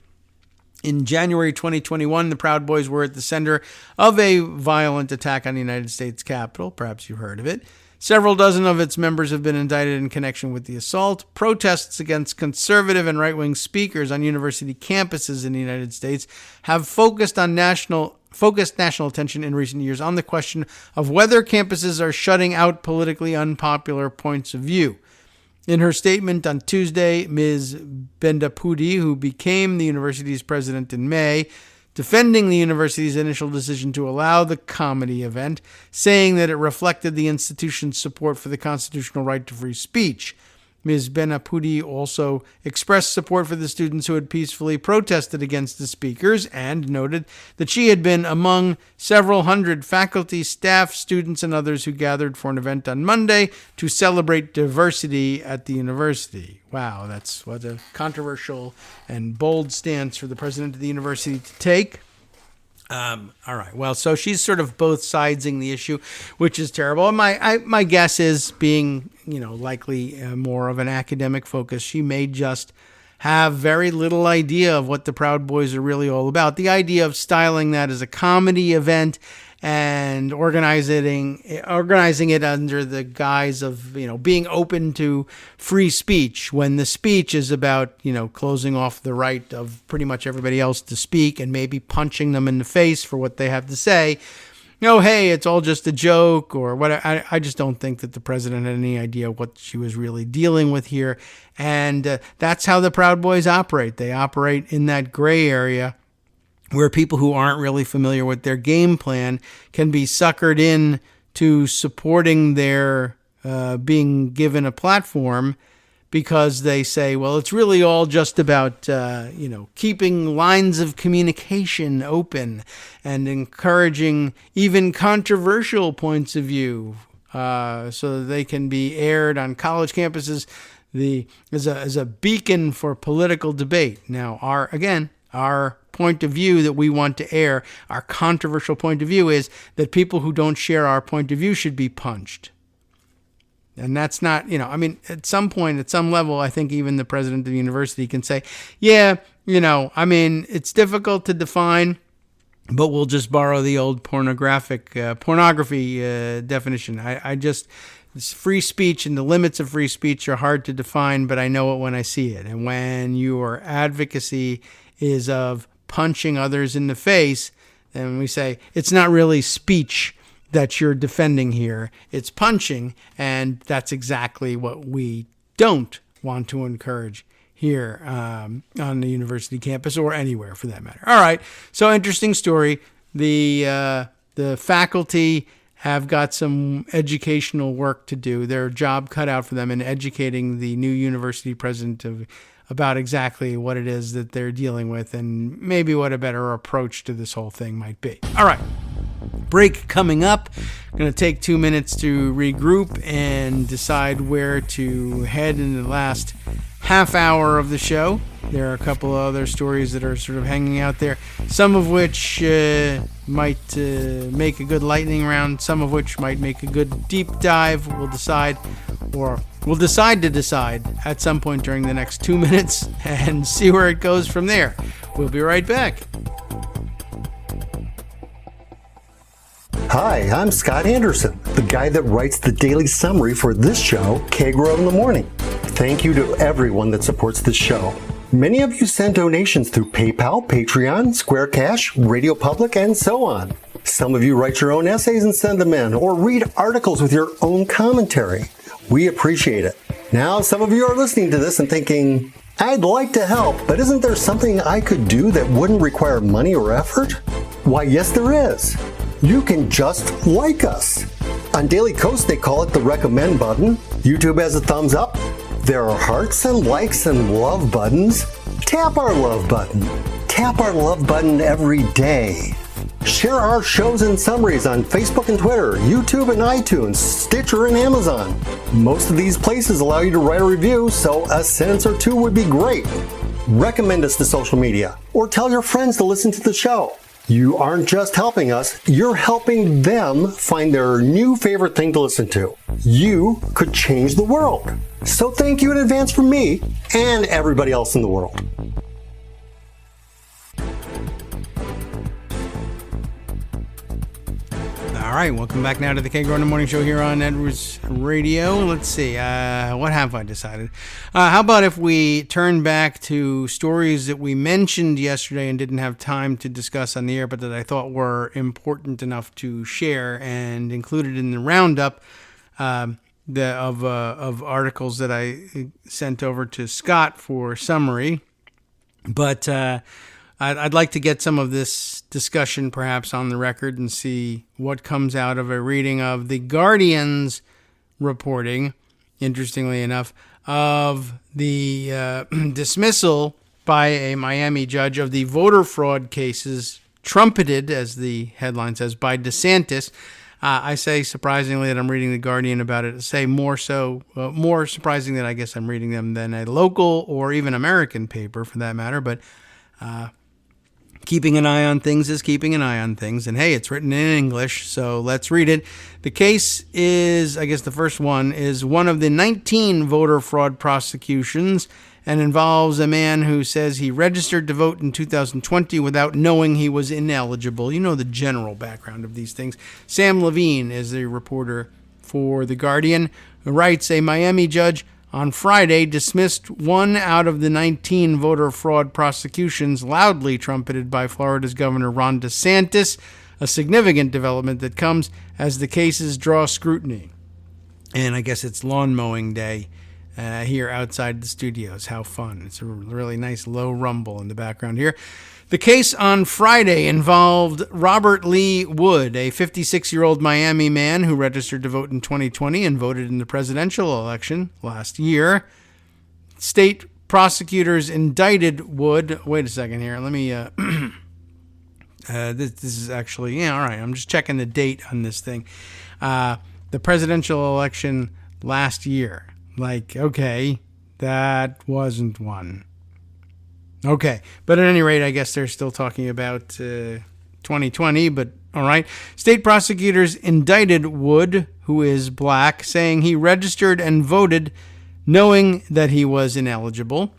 In January 2021, the Proud Boys were at the center of a violent attack on the United States Capitol. Perhaps you've heard of it. Several dozen of its members have been indicted in connection with the assault. Protests against conservative and right-wing speakers on university campuses in the United States have focused national attention in recent years on the question of whether campuses are shutting out politically unpopular points of view. In her statement on Tuesday, Ms. Bendapudi, who became the university's president in May, defending the university's initial decision to allow the comedy event, saying that it reflected the institution's support for the constitutional right to free speech. Ms. Benapudi also expressed support for the students who had peacefully protested against the speakers and noted that she had been among several hundred faculty, staff, students, and others who gathered for an event on Monday to celebrate diversity at the university. Wow, that's what a controversial and bold stance for the president of the university to take. All right. Well, so she's sort of both sidesing the issue, which is terrible. And my guess is, being, likely more of an academic focus, she may just have very little idea of what the Proud Boys are really all about. The idea of styling that as a comedy event and organizing it under the guise of, being open to free speech, when the speech is about, closing off the right of pretty much everybody else to speak and maybe punching them in the face for what they have to say. Hey, it's all just a joke or what. I just don't think that the president had any idea what she was really dealing with here. And that's how the Proud Boys operate. They operate in that gray area where people who aren't really familiar with their game plan can be suckered in to supporting their being given a platform, because they say, well, it's really all just about, keeping lines of communication open and encouraging even controversial points of view so that they can be aired on college campuses as a beacon for political debate. Now, our point of view that we want to air, our controversial point of view, is that people who don't share our point of view should be punched. And that's not, at some point, at some level, I think even the president of the university can say, yeah, it's difficult to define, but we'll just borrow the old pornography definition. It's free speech, and the limits of free speech are hard to define, but I know it when I see it. And when your advocacy is of punching others in the face, then we say it's not really speech that you're defending here. It's punching, and that's exactly what we don't want to encourage here on the university campus, or anywhere for that matter. All right, so interesting story. The faculty have got some educational work to do. Their job cut out for them in educating the new university president about exactly what it is that they're dealing with, and maybe what a better approach to this whole thing might be. All right, break coming up. I'm going to take 2 minutes to regroup and decide where to head in the last half hour of the show. There are a couple of other stories that are sort of hanging out there, some of which might make a good lightning round, some of which might make a good deep dive. We'll decide to decide at some point during the next 2 minutes and see where it goes from there. We'll be right back. Hi, I'm Scott Anderson, the guy that writes the daily summary for this show, Kagro in the Morning. Thank you to everyone that supports this show. Many of you send donations through PayPal, Patreon, Square Cash, Radio Public, and so on. Some of you write your own essays and send them in, or read articles with your own commentary. We appreciate it. Now, some of you are listening to this and thinking, I'd like to help, but isn't there something I could do that wouldn't require money or effort? Why, yes, there is. You can just like us. On Daily Coast, they call it the recommend button. YouTube has a thumbs up. There are hearts and likes and love buttons. Tap our love button. Tap our love button every day. Share our shows and summaries on Facebook and Twitter, YouTube and iTunes, Stitcher and Amazon. Most of these places allow you to write a review, so a sentence or two would be great. Recommend us to social media, or tell your friends to listen to the show. You aren't just helping us, you're helping them find their new favorite thing to listen to. You could change the world. So thank you in advance from me and everybody else in the world. All right, welcome back now to the Kagro in the Morning Show here on Edwards Radio. Let's see, what have I decided? How about if we turn back to stories that we mentioned yesterday and didn't have time to discuss on the air, but that I thought were important enough to share and included in the roundup of articles that I sent over to Scott for summary. But I'd like to get some of this discussion perhaps on the record and see what comes out of a reading of The Guardian's reporting, interestingly enough, of the dismissal by a Miami judge of the voter fraud cases trumpeted, as the headline says, by DeSantis. I say surprisingly that I'm reading The Guardian about it. I say more surprising that I guess I'm reading them than a local or even American paper for that matter, but keeping an eye on things is keeping an eye on things. And hey, it's written in English, so let's read it. The case is, I guess the first one is one of the 19 voter fraud prosecutions and involves a man who says he registered to vote in 2020 without knowing he was ineligible. You know the general background of these things. Sam Levine is the reporter for The Guardian, who writes, a Miami judge on Friday dismissed one out of the 19 voter fraud prosecutions loudly trumpeted by Florida's Governor Ron DeSantis, a significant development that comes as the cases draw scrutiny. And I guess it's lawn mowing day here outside the studios. How fun. It's a really nice low rumble in the background here. The case on Friday involved Robert Lee Wood, a 56-year-old Miami man who registered to vote in 2020 and voted in the presidential election last year. State prosecutors indicted Wood. Wait a second here. Let me... this is actually... Yeah, all right. I'm just checking the date on this thing. The presidential election last year. Like, okay, that wasn't one. Okay, but at any rate, I guess they're still talking about 2020, but all right. State prosecutors indicted Wood, who is black, saying he registered and voted knowing that he was ineligible.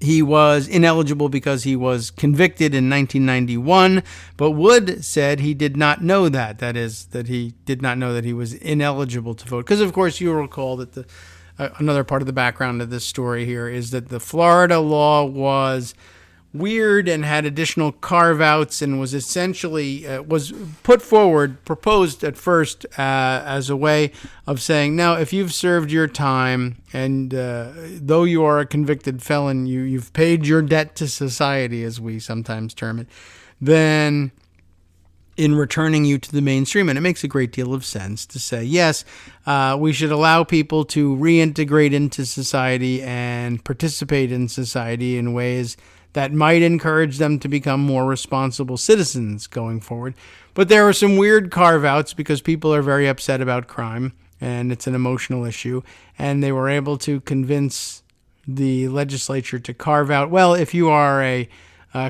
he was ineligible because he was convicted in 1991, but Wood said he did not know that. That is, that he did not know that he was ineligible to vote. Because, of course, you'll recall that another part of the background of this story here is that the Florida law was weird and had additional carve-outs and was essentially was proposed at first as a way of saying, now, if you've served your time and though you are a convicted felon, you've paid your debt to society, as we sometimes term it, then in returning you to the mainstream. And it makes a great deal of sense to say, yes, we should allow people to reintegrate into society and participate in society in ways that might encourage them to become more responsible citizens going forward. But there are some weird carve-outs because people are very upset about crime, and it's an emotional issue. And they were able to convince the legislature to carve out, well, if you are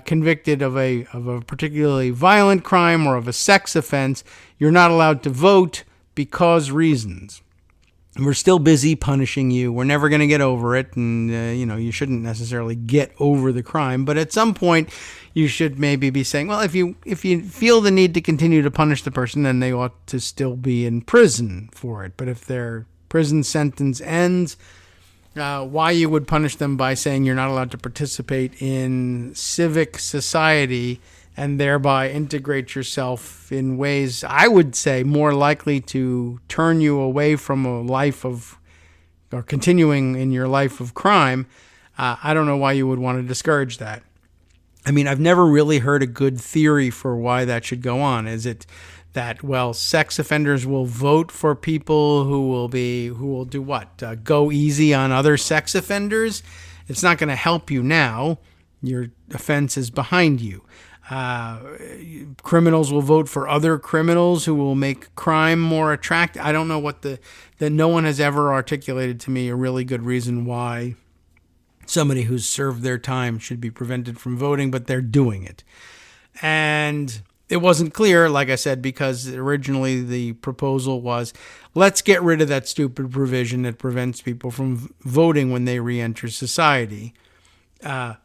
convicted of a particularly violent crime or of a sex offense, you're not allowed to vote because reasons. We're still busy punishing you. We're never going to get over it. And, you shouldn't necessarily get over the crime. But at some point, you should maybe be saying, well, if you feel the need to continue to punish the person, then they ought to still be in prison for it. But if their prison sentence ends, why you would punish them by saying you're not allowed to participate in civic society and thereby integrate yourself in ways, I would say, more likely to turn you away from a life of, or continuing in your life of crime, I don't know why you would want to discourage that. I mean, I've never really heard a good theory for why that should go on. Is it that, well, sex offenders will vote for people who will do what? Go easy on other sex offenders? It's not going to help you now. Your offense is behind you. Criminals will vote for other criminals who will make crime more attractive. I don't know that no one has ever articulated to me a really good reason why somebody who's served their time should be prevented from voting, but they're doing it. And it wasn't clear, like I said, because originally the proposal was, let's get rid of that stupid provision that prevents people from voting when they re-enter society.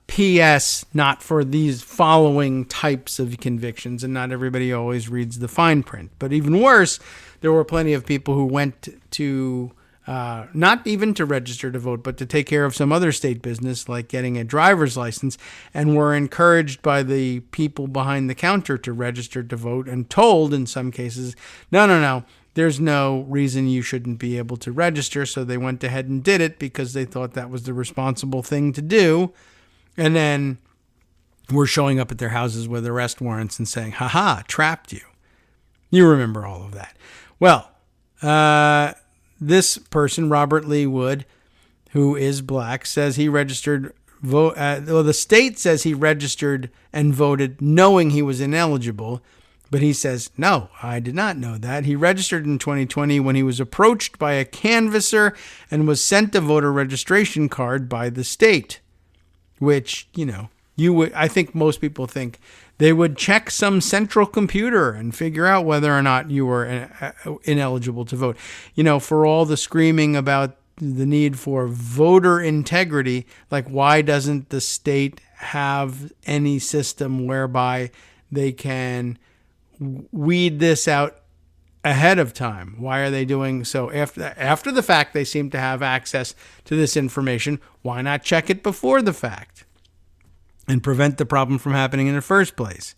P.S. not for these following types of convictions, and not everybody always reads the fine print. But even worse, there were plenty of people who went to not even to register to vote, but to take care of some other state business like getting a driver's license, and were encouraged by the people behind the counter to register to vote and told in some cases, no, there's no reason you shouldn't be able to register. So they went ahead and did it because they thought that was the responsible thing to do. And then were showing up at their houses with arrest warrants and saying, haha, trapped you. You remember all of that. Well, this person, Robert Lee Wood, who is black, says he registered the state says he registered and voted knowing he was ineligible. But he says, no, I did not know that. He registered in 2020 when he was approached by a canvasser and was sent a voter registration card by the state, which, I think most people think they would check some central computer and figure out whether or not you were ineligible to vote. For all the screaming about the need for voter integrity, like, why doesn't the state have any system whereby they can weed this out ahead of time? Why are they doing so after the fact? They seem to have access to this information. Why not check it before the fact and prevent the problem from happening in the first place?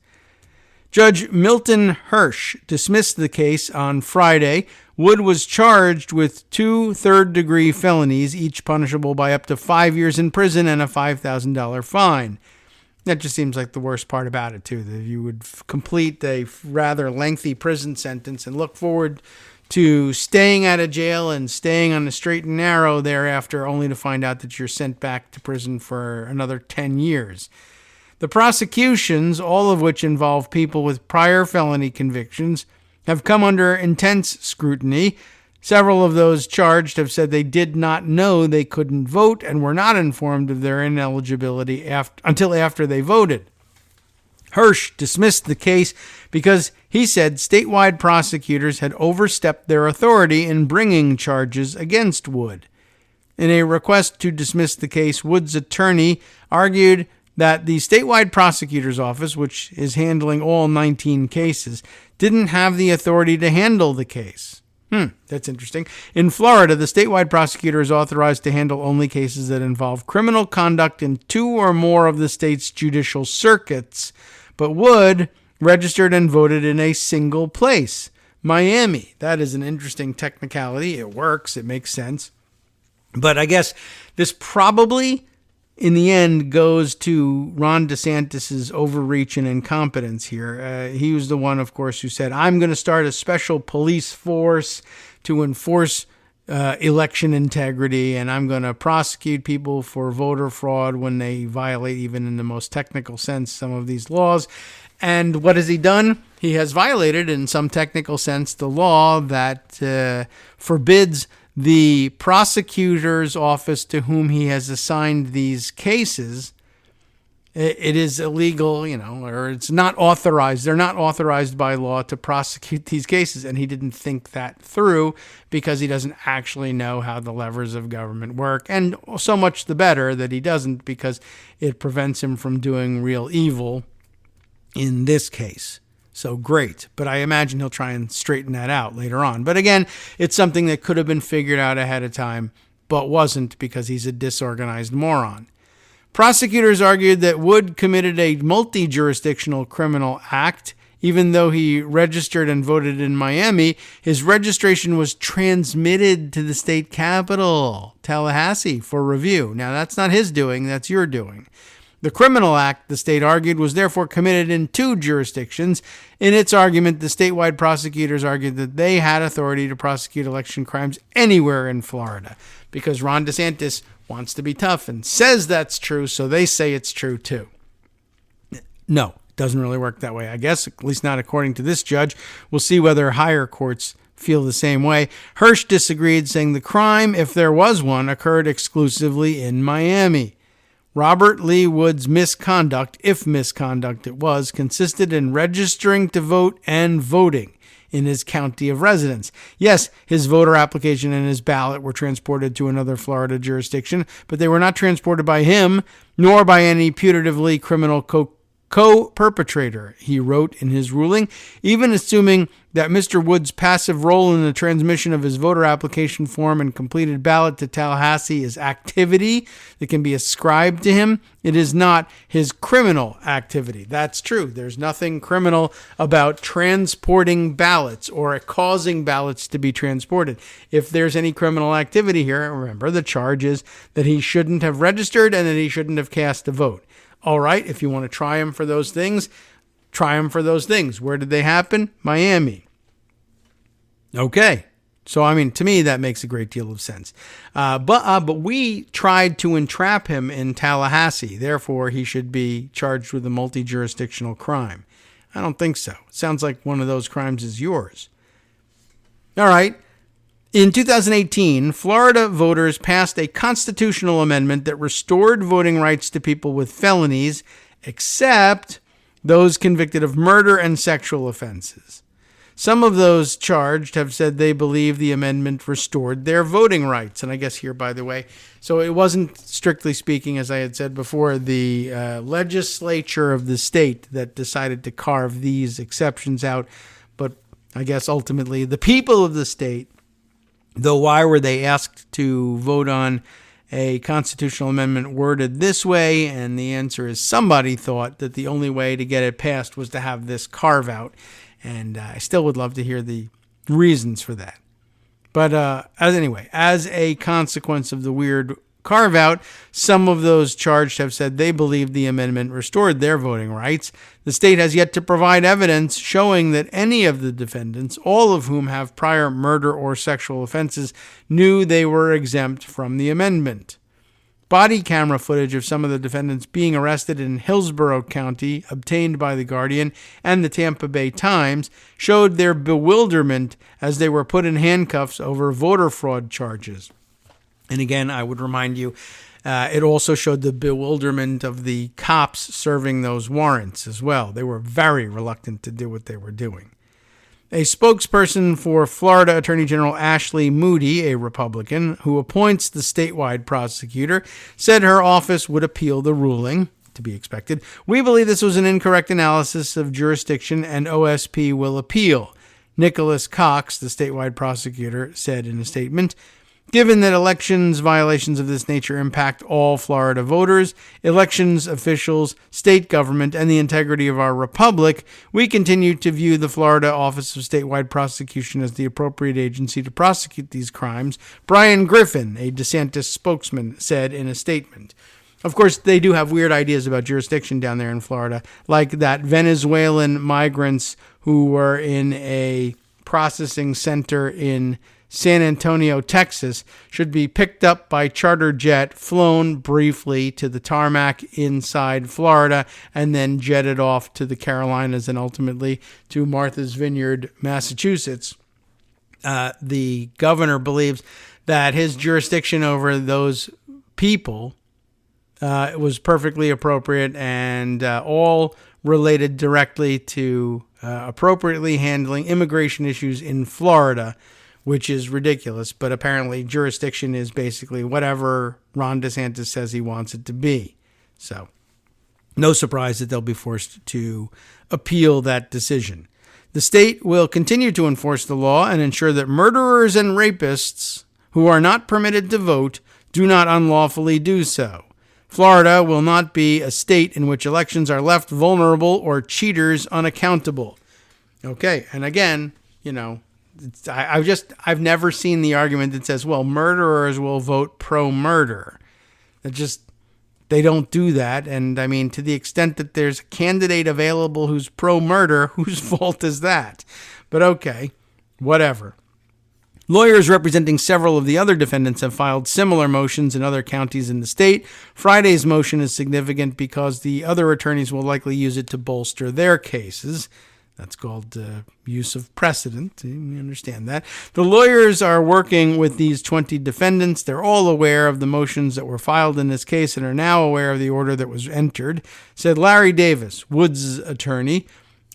Judge Milton Hirsch dismissed the case on Friday. Wood was charged with 2 third-degree felonies, each punishable by up to 5 years in prison and a $5,000 fine. That just seems like the worst part about it, too, that you would complete a rather lengthy prison sentence and look forward to staying out of jail and staying on the straight and narrow thereafter, only to find out that you're sent back to prison for another 10 years. The prosecutions, all of which involve people with prior felony convictions, have come under intense scrutiny. Several of those charged have said they did not know they couldn't vote and were not informed of their ineligibility until after they voted. Hirsch dismissed the case because he said statewide prosecutors had overstepped their authority in bringing charges against Wood. In a request to dismiss the case, Wood's attorney argued that the statewide prosecutor's office, which is handling all 19 cases, didn't have the authority to handle the case. That's interesting. In Florida, the statewide prosecutor is authorized to handle only cases that involve criminal conduct in 2 or more of the state's judicial circuits, but Wood registered and voted in a single place, Miami. That is an interesting technicality. It works. It makes sense. But I guess this probably, in the end, goes to Ron DeSantis' overreach and incompetence here. He was the one, of course, who said, I'm going to start a special police force to enforce election integrity, and I'm going to prosecute people for voter fraud when they violate, even in the most technical sense, some of these laws. And what has he done? He has violated, in some technical sense, the law that forbids the prosecutor's office to whom he has assigned these cases. It is illegal, or it's not authorized. They're not authorized by law to prosecute these cases. And he didn't think that through because he doesn't actually know how the levers of government work. And so much the better that he doesn't, because it prevents him from doing real evil in this case. So great. But I imagine he'll try and straighten that out later on. But again, it's something that could have been figured out ahead of time, but wasn't, because he's a disorganized moron. Prosecutors argued that Wood committed a multi-jurisdictional criminal act. Even though he registered and voted in Miami, his registration was transmitted to the state capital, Tallahassee, for review. Now, that's not his doing, that's your doing. The criminal act, the state argued, was therefore committed in 2 jurisdictions. In its argument, the statewide prosecutors argued that they had authority to prosecute election crimes anywhere in Florida, because Ron DeSantis wants to be tough and says that's true, so they say it's true too. No, it doesn't really work that way, I guess, at least not according to this judge. We'll see whether higher courts feel the same way. Hirsch disagreed, saying the crime, if there was one, occurred exclusively in Miami. Robert Lee Wood's misconduct, if misconduct it was, consisted in registering to vote and voting in his county of residence. Yes, his voter application and his ballot were transported to another Florida jurisdiction, but they were not transported by him, nor by any putatively criminal co-perpetrator, he wrote in his ruling. Even assuming that Mr. Wood's passive role in the transmission of his voter application form and completed ballot to Tallahassee is activity that can be ascribed to him, it is not his criminal activity. That's true. There's nothing criminal about transporting ballots or causing ballots to be transported. If there's any criminal activity here, remember, the charge is that he shouldn't have registered and that he shouldn't have cast a vote. All right, if you want to try him for those things, try him for those things. Where did they happen? Miami. Okay. So, I mean, to me, that makes a great deal of sense. But we tried to entrap him in Tallahassee. Therefore, he should be charged with a multi-jurisdictional crime. I don't think so. It sounds like one of those crimes is yours. All right. In 2018, Florida voters passed a constitutional amendment that restored voting rights to people with felonies, except those convicted of murder and sexual offenses. Some of those charged have said they believe the amendment restored their voting rights. And I guess here, by the way, so it wasn't, strictly speaking, as I had said before, the legislature of the state that decided to carve these exceptions out, but I guess ultimately the people of the state. Though why were they asked to vote on a constitutional amendment worded this way? And the answer is somebody thought that the only way to get it passed was to have this carve out. And I still would love to hear the reasons for that. But as a consequence of the weird carve out, some of those charged have said they believe the amendment restored their voting rights. The state has yet to provide evidence showing that any of the defendants, all of whom have prior murder or sexual offenses, knew they were exempt from the amendment. Body camera footage of some of the defendants being arrested in Hillsborough County, obtained by The Guardian and the Tampa Bay Times, showed their bewilderment as they were put in handcuffs over voter fraud charges. And again, I would remind you, it also showed the bewilderment of the cops serving those warrants as well. They were very reluctant to do what they were doing. A spokesperson for Florida Attorney General Ashley Moody, a Republican, who appoints the statewide prosecutor, said her office would appeal the ruling. To be expected. We believe this was an incorrect analysis of jurisdiction and OSP will appeal. Nicholas Cox, the statewide prosecutor, said in a statement, given that elections violations of this nature impact all Florida voters, elections officials, state government, and the integrity of our republic, we continue to view the Florida Office of Statewide Prosecution as the appropriate agency to prosecute these crimes, Brian Griffin, a DeSantis spokesman, said in a statement. Of course, they do have weird ideas about jurisdiction down there in Florida, like that Venezuelan migrants who were in a processing center in San Antonio, Texas, should be picked up by charter jet, flown briefly to the tarmac inside Florida, and then jetted off to the Carolinas and ultimately to Martha's Vineyard, Massachusetts. The governor believes that his jurisdiction over those people it was perfectly appropriate and all related directly to appropriately handling immigration issues in Florida, which is ridiculous. But apparently jurisdiction is basically whatever Ron DeSantis says he wants it to be. So no surprise that they'll be forced to appeal that decision. The state will continue to enforce the law and ensure that murderers and rapists who are not permitted to vote do not unlawfully do so. Florida will not be a state in which elections are left vulnerable or cheaters unaccountable. Okay, and again, I've never seen the argument that says, well, murderers will vote pro-murder. They don't do that. And I mean, to the extent that there's a candidate available who's pro-murder, whose fault is that? But okay, whatever. Lawyers representing several of the other defendants have filed similar motions in other counties in the state. Friday's motion is significant because the other attorneys will likely use it to bolster their cases. That's called use of precedent. We understand that. The lawyers are working with these 20 defendants. They're all aware of the motions that were filed in this case and are now aware of the order that was entered, said Larry Davis, Wood's attorney.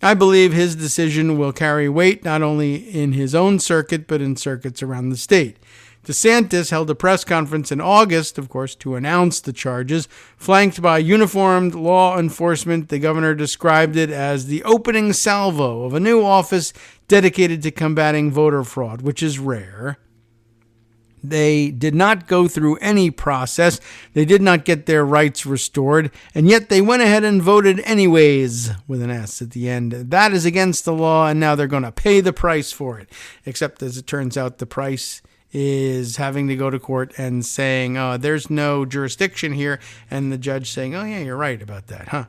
I believe his decision will carry weight not only in his own circuit, but in circuits around the state. DeSantis held a press conference in August, of course, to announce the charges. Flanked by uniformed law enforcement, the governor described it as the opening salvo of a new office dedicated to combating voter fraud, which is rare. They did not go through any process. They did not get their rights restored, and yet they went ahead and voted anyways, with an S at the end. That is against the law, and now they're going to pay the price for it. Except, as it turns out, the price is having to go to court and saying, oh, there's no jurisdiction here, and the judge saying, oh, yeah, you're right about that, huh?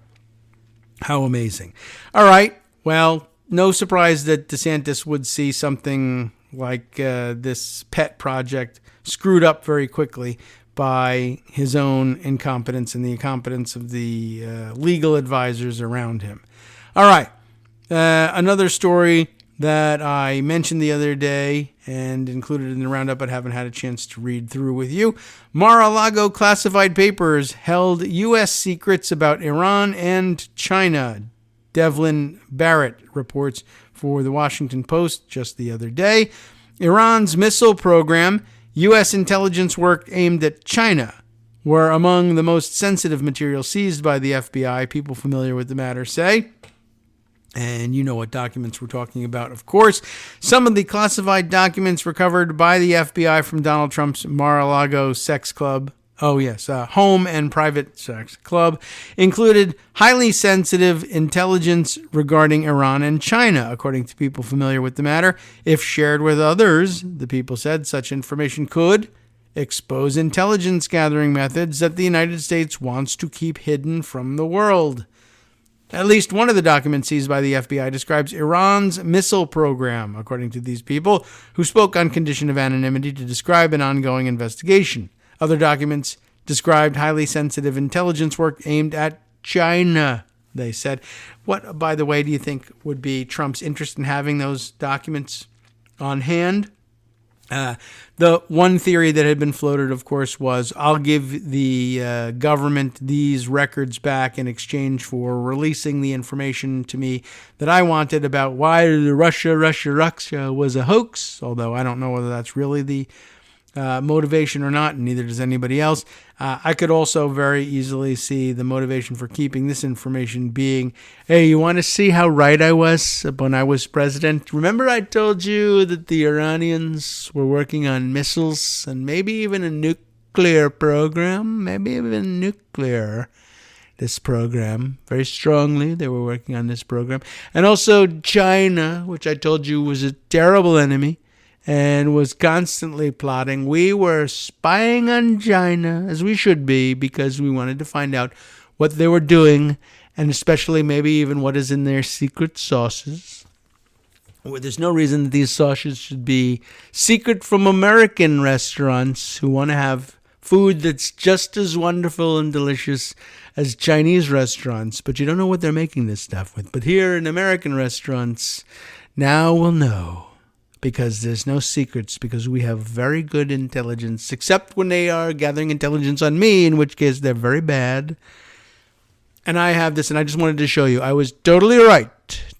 How amazing. All right, well, no surprise that DeSantis would see something like this pet project screwed up very quickly by his own incompetence and the incompetence of the legal advisors around him. All right. Another story that I mentioned the other day and included in the roundup but haven't had a chance to read through with you. Mar-a-Lago classified papers held U.S. secrets about Iran and China. Devlin Barrett reports for the Washington Post just the other day. Iran's missile program, U.S. intelligence work aimed at China, were among the most sensitive material seized by the FBI, people familiar with the matter say. And you know what documents we're talking about, of course. Some of the classified documents recovered by the FBI from Donald Trump's Mar-a-Lago sex club, home and private sex club, included highly sensitive intelligence regarding Iran and China, according to people familiar with the matter. If shared with others, the people said, such information could expose intelligence gathering methods that the United States wants to keep hidden from the world. At least one of the documents seized by the FBI describes Iran's missile program, according to these people, who spoke on condition of anonymity to describe an ongoing investigation. Other documents described highly sensitive intelligence work aimed at China, they said. What, by the way, do you think would be Trump's interest in having those documents on hand? The one theory that had been floated, of course, was I'll give the government these records back in exchange for releasing the information to me that I wanted about why the Russia was a hoax, although I don't know whether that's really the motivation or not, and neither does anybody else. I could also very easily see the motivation for keeping this information being, hey, you want to see how right I was when I was president? Remember I told you that the Iranians were working on missiles and maybe even a nuclear program, this program, very strongly they were working on this program. And also China, which I told you was a terrible enemy and was constantly plotting. We were spying on China, as we should be, because we wanted to find out what they were doing, and especially maybe even what is in their secret sauces. Well, there's no reason that these sauces should be secret from American restaurants who want to have food that's just as wonderful and delicious as Chinese restaurants, but you don't know what they're making this stuff with. But here in American restaurants, now we'll know. Because there's no secrets, because we have very good intelligence, except when they are gathering intelligence on me, in which case they're very bad. And I have this, and I just wanted to show you. I was totally right,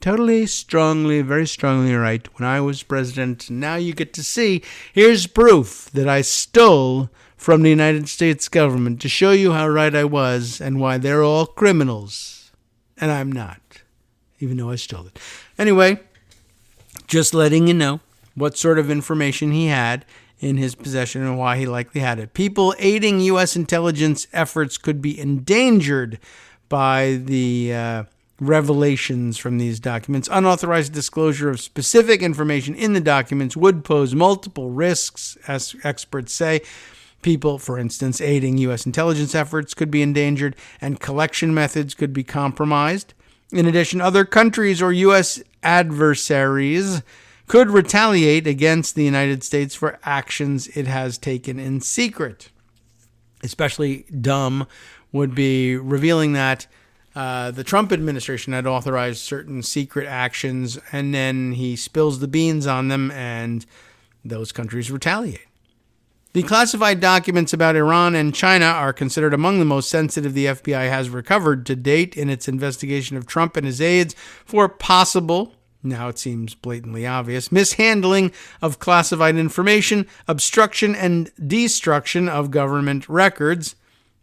very strongly right when I was president. Now you get to see, here's proof that I stole from the United States government to show you how right I was and why they're all criminals. And I'm not, even though I stole it. Anyway, just letting you know what sort of information he had in his possession and why he likely had it. People aiding U.S. intelligence efforts could be endangered by the revelations from these documents. Unauthorized disclosure of specific information in the documents would pose multiple risks, as experts say. People, for instance, aiding U.S. intelligence efforts could be endangered, and collection methods could be compromised. In addition, other countries or U.S. adversaries could retaliate against the United States for actions it has taken in secret. Especially dumb would be revealing that the Trump administration had authorized certain secret actions, and then he spills the beans on them, and those countries retaliate. The classified documents about Iran and China are considered among the most sensitive the FBI has recovered to date in its investigation of Trump and his aides for possible, now it seems blatantly obvious, mishandling of classified information, obstruction and destruction of government records,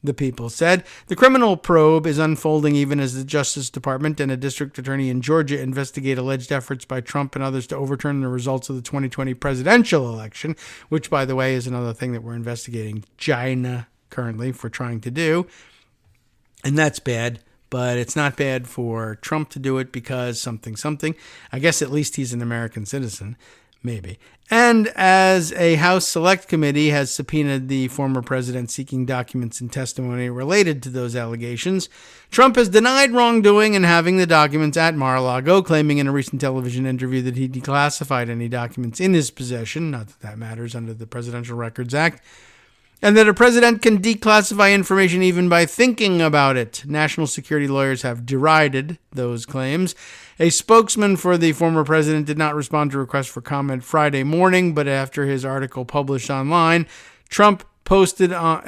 the People said. The criminal probe is unfolding even as the Justice Department and a district attorney in Georgia investigate alleged efforts by Trump and others to overturn the results of the 2020 presidential election, which, by the way, is another thing that we're investigating China currently for trying to do. And that's bad. But it's not bad for Trump to do it because something. I guess at least he's an American citizen, maybe. And as a House Select Committee has subpoenaed the former president seeking documents and testimony related to those allegations, Trump has denied wrongdoing and having the documents at Mar-a-Lago, claiming in a recent television interview that he declassified any documents in his possession, not that that matters under the Presidential Records Act, and that a president can declassify information even by thinking about it. National security lawyers have derided those claims. A spokesman for the former president did not respond to requests for comment Friday morning, but after this article published online, Trump posted on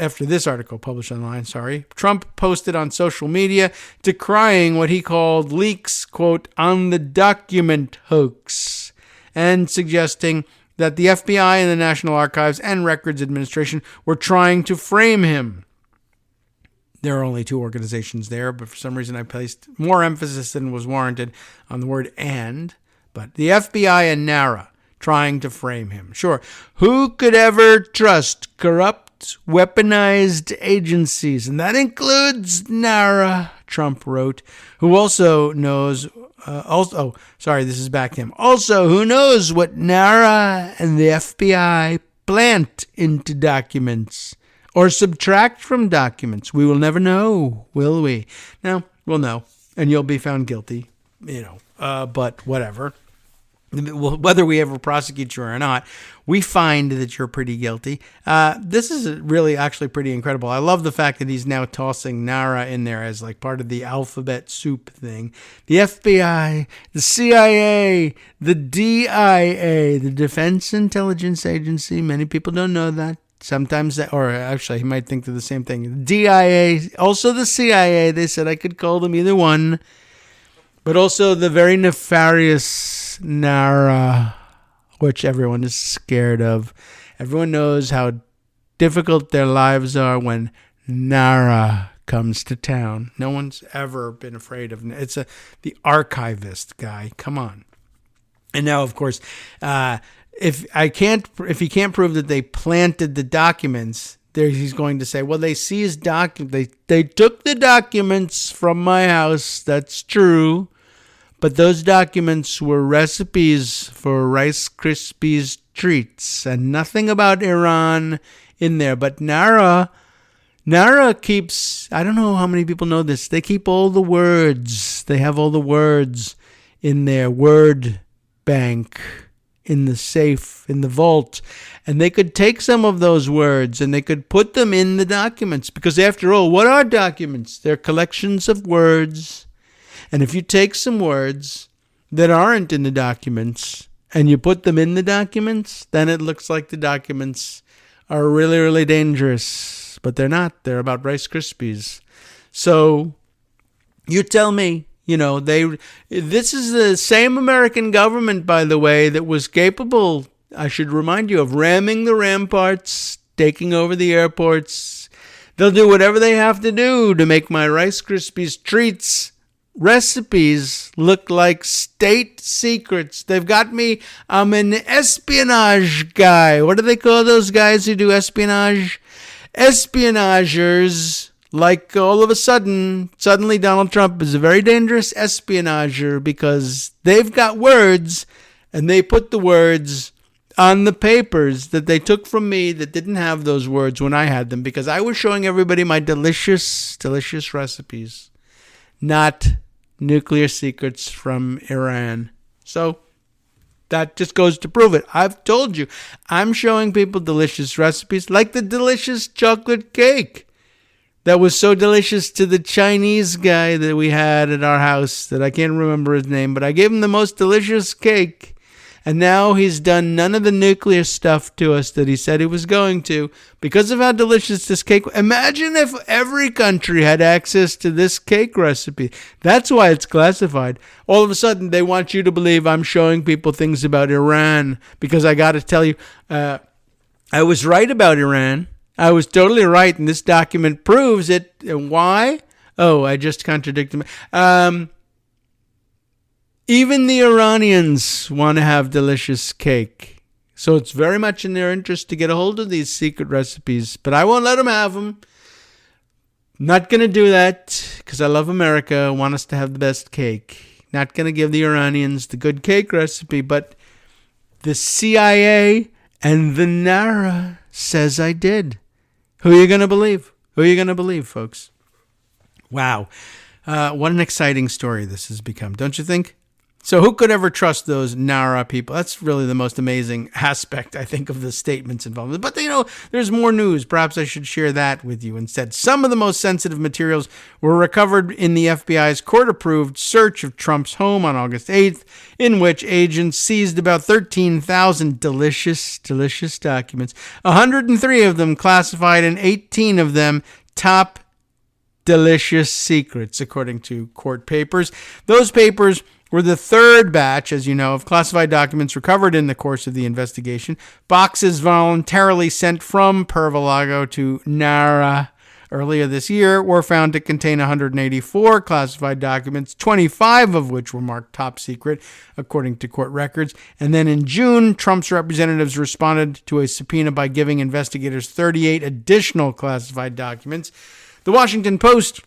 social media decrying what he called leaks, quote, on the document hoax, and suggesting that the FBI and the National Archives and Records Administration were trying to frame him. There are only two organizations there, but for some reason I placed more emphasis than was warranted on the word and. But the FBI and NARA trying to frame him. Sure, who could ever trust corrupt, weaponized agencies? And that includes NARA, Trump wrote, who also knows... this is back to him. Also, who knows what NARA and the FBI plant into documents or subtract from documents? We will never know, will we? No, we'll know, and you'll be found guilty, but whatever. whether we ever prosecute you or not, we find that you're pretty guilty. This is really actually pretty incredible. I love the fact that he's now tossing NARA in there as like part of the alphabet soup thing. The FBI, the CIA, the DIA, the Defense Intelligence Agency. Many people don't know that. Sometimes that, or actually he might think they're the same thing. The DIA, also the CIA. They said I could call them either one. But also the very nefarious NARA, which everyone is scared of. Everyone knows how difficult their lives are when NARA comes to town. No one's ever been afraid of it. It's the archivist guy. Come on. And now, of course, if he can't prove that they planted the documents, he's going to say, well, they seized documents. They took the documents from my house. That's true. But those documents were recipes for Rice Krispies treats and nothing about Iran in there. But NARA keeps, I don't know how many people know this, they keep all the words. They have all the words in their word bank, in the safe, in the vault. And they could take some of those words and they could put them in the documents. Because after all, what are documents? They're collections of words. And if you take some words that aren't in the documents and you put them in the documents, then it looks like the documents are really, really dangerous. But they're not. They're about Rice Krispies. So you tell me, this is the same American government, by the way, that was capable, I should remind you, of ramming the ramparts, taking over the airports. They'll do whatever they have to do to make my Rice Krispies treats recipes look like state secrets. They've got me. I'm an espionage guy. What do they call those guys who do espionage? Espionagers. Like all of a suddenly Donald Trump is a very dangerous espionager because they've got words and they put the words on the papers that they took from me that didn't have those words when I had them because I was showing everybody my delicious, delicious recipes, not nuclear secrets from Iran. So that just goes to prove it. I've told you, I'm showing people delicious recipes like the delicious chocolate cake that was so delicious to the Chinese guy that we had at our house that I can't remember his name, but I gave him the most delicious cake. And now he's done none of the nuclear stuff to us that he said he was going to because of how delicious this cake was. Imagine if every country had access to this cake recipe. That's why it's classified. All of a sudden, they want you to believe I'm showing people things about Iran because I got to tell you, I was right about Iran. I was totally right, and this document proves it. Why? Oh, I just contradicted him. Even the Iranians want to have delicious cake. So it's very much in their interest to get a hold of these secret recipes. But I won't let them have them. Not going to do that because I love America. I want us to have the best cake. Not going to give the Iranians the good cake recipe. But the CIA and the NARA says I did. Who are you going to believe? Who are you going to believe, folks? Wow. What an exciting story this has become, don't you think? So who could ever trust those NARA people? That's really the most amazing aspect, I think, of the statements involved. But, there's more news. Perhaps I should share that with you instead. Some of the most sensitive materials were recovered in the FBI's court-approved search of Trump's home on August 8th, in which agents seized about 13,000 delicious, delicious documents. 103 of them classified and 18 of them top delicious secrets, according to court papers. Those papers were the third batch, as you know, of classified documents recovered in the course of the investigation. Boxes voluntarily sent from Pervolago to NARA earlier this year were found to contain 184 classified documents, 25 of which were marked top secret, according to court records. And then in June, Trump's representatives responded to a subpoena by giving investigators 38 additional classified documents. The Washington Post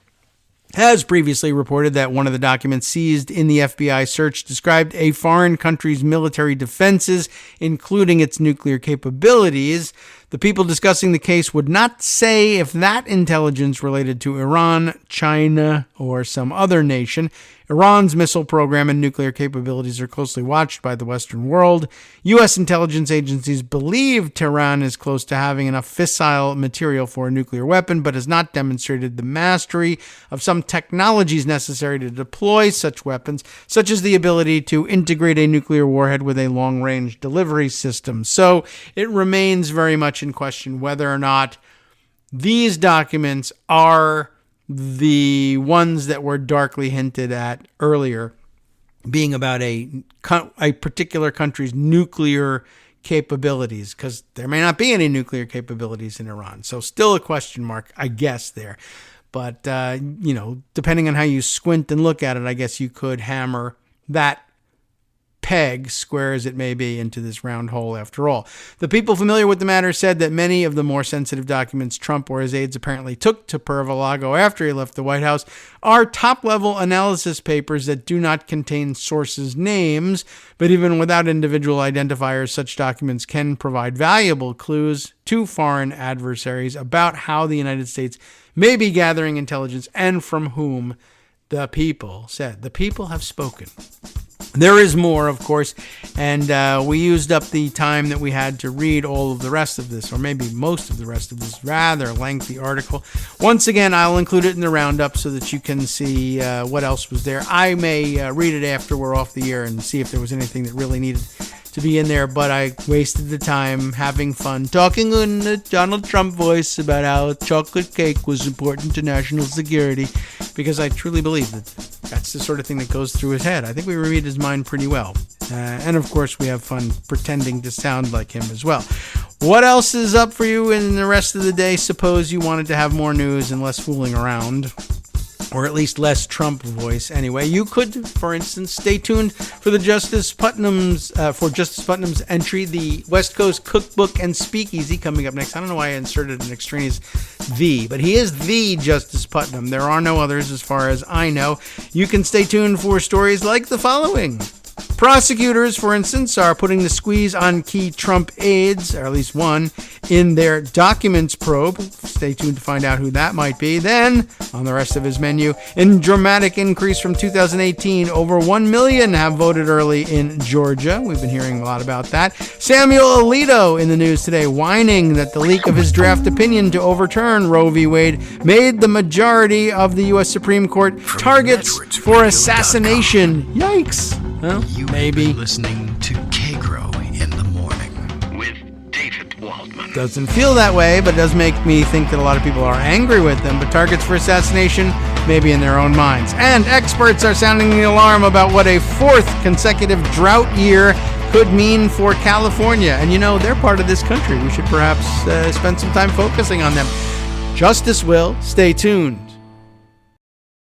has previously reported that one of the documents seized in the FBI search described a foreign country's military defenses, including its nuclear capabilities. The people discussing the case would not say if that intelligence related to Iran, China, or some other nation. Iran's missile program and nuclear capabilities are closely watched by the Western world. U.S. intelligence agencies believe Tehran is close to having enough fissile material for a nuclear weapon, but has not demonstrated the mastery of some technologies necessary to deploy such weapons, such as the ability to integrate a nuclear warhead with a long-range delivery system. So it remains very much in question whether or not these documents are the ones that were darkly hinted at earlier, being about a particular country's nuclear capabilities, because there may not be any nuclear capabilities in Iran. So still a question mark, I guess, there. But, depending on how you squint and look at it, I guess you could hammer that peg, square as it may be, into this round hole after all. The people familiar with the matter said that many of the more sensitive documents Trump or his aides apparently took to Mar-a-Lago after he left the White House are top-level analysis papers that do not contain sources' names, but even without individual identifiers, such documents can provide valuable clues to foreign adversaries about how the United States may be gathering intelligence and from whom. The people said. The people have spoken. There is more, of course, and we used up the time that we had to read all of the rest of this, or maybe most of the rest of this rather lengthy article. Once again, I'll include it in the roundup so that you can see what else was there. I may read it after we're off the air and see if there was anything that really needed to be in there, but I wasted the time having fun talking in the Donald Trump voice about how chocolate cake was important to national security, because I truly believe that that's the sort of thing that goes through his head. I think we read his mind pretty well. And of course, we have fun pretending to sound like him as well. What else is up for you in the rest of the day? Suppose you wanted to have more news and less fooling around, or at least less Trump voice. Anyway, you could, for instance, stay tuned for the Justice Putnam's entry, the West Coast Cookbook and Speakeasy, coming up next. I don't know why I inserted an extraneous "the," but he is the Justice Putnam. There are no others as far as I know. You can stay tuned for stories like the following. Prosecutors, for instance, are putting the squeeze on key Trump aides, or at least one, in their documents probe. Stay tuned to find out who that might be. Then, on the rest of his menu, in dramatic increase from 2018, over 1 million have voted early in Georgia. We've been hearing a lot about that. Samuel Alito in the news today, whining that the leak of his draft opinion to overturn Roe v. Wade made the majority of the U.S. Supreme Court targets for assassination. Yikes. Well, maybe. Listening to Kagro in the morning with David Waldman. Doesn't feel that way, but does make me think that a lot of people are angry with them. But targets for assassination, maybe in their own minds. And experts are sounding the alarm about what a fourth consecutive drought year could mean for California. And they're part of this country. We should perhaps spend some time focusing on them. Justice will. Stay tuned.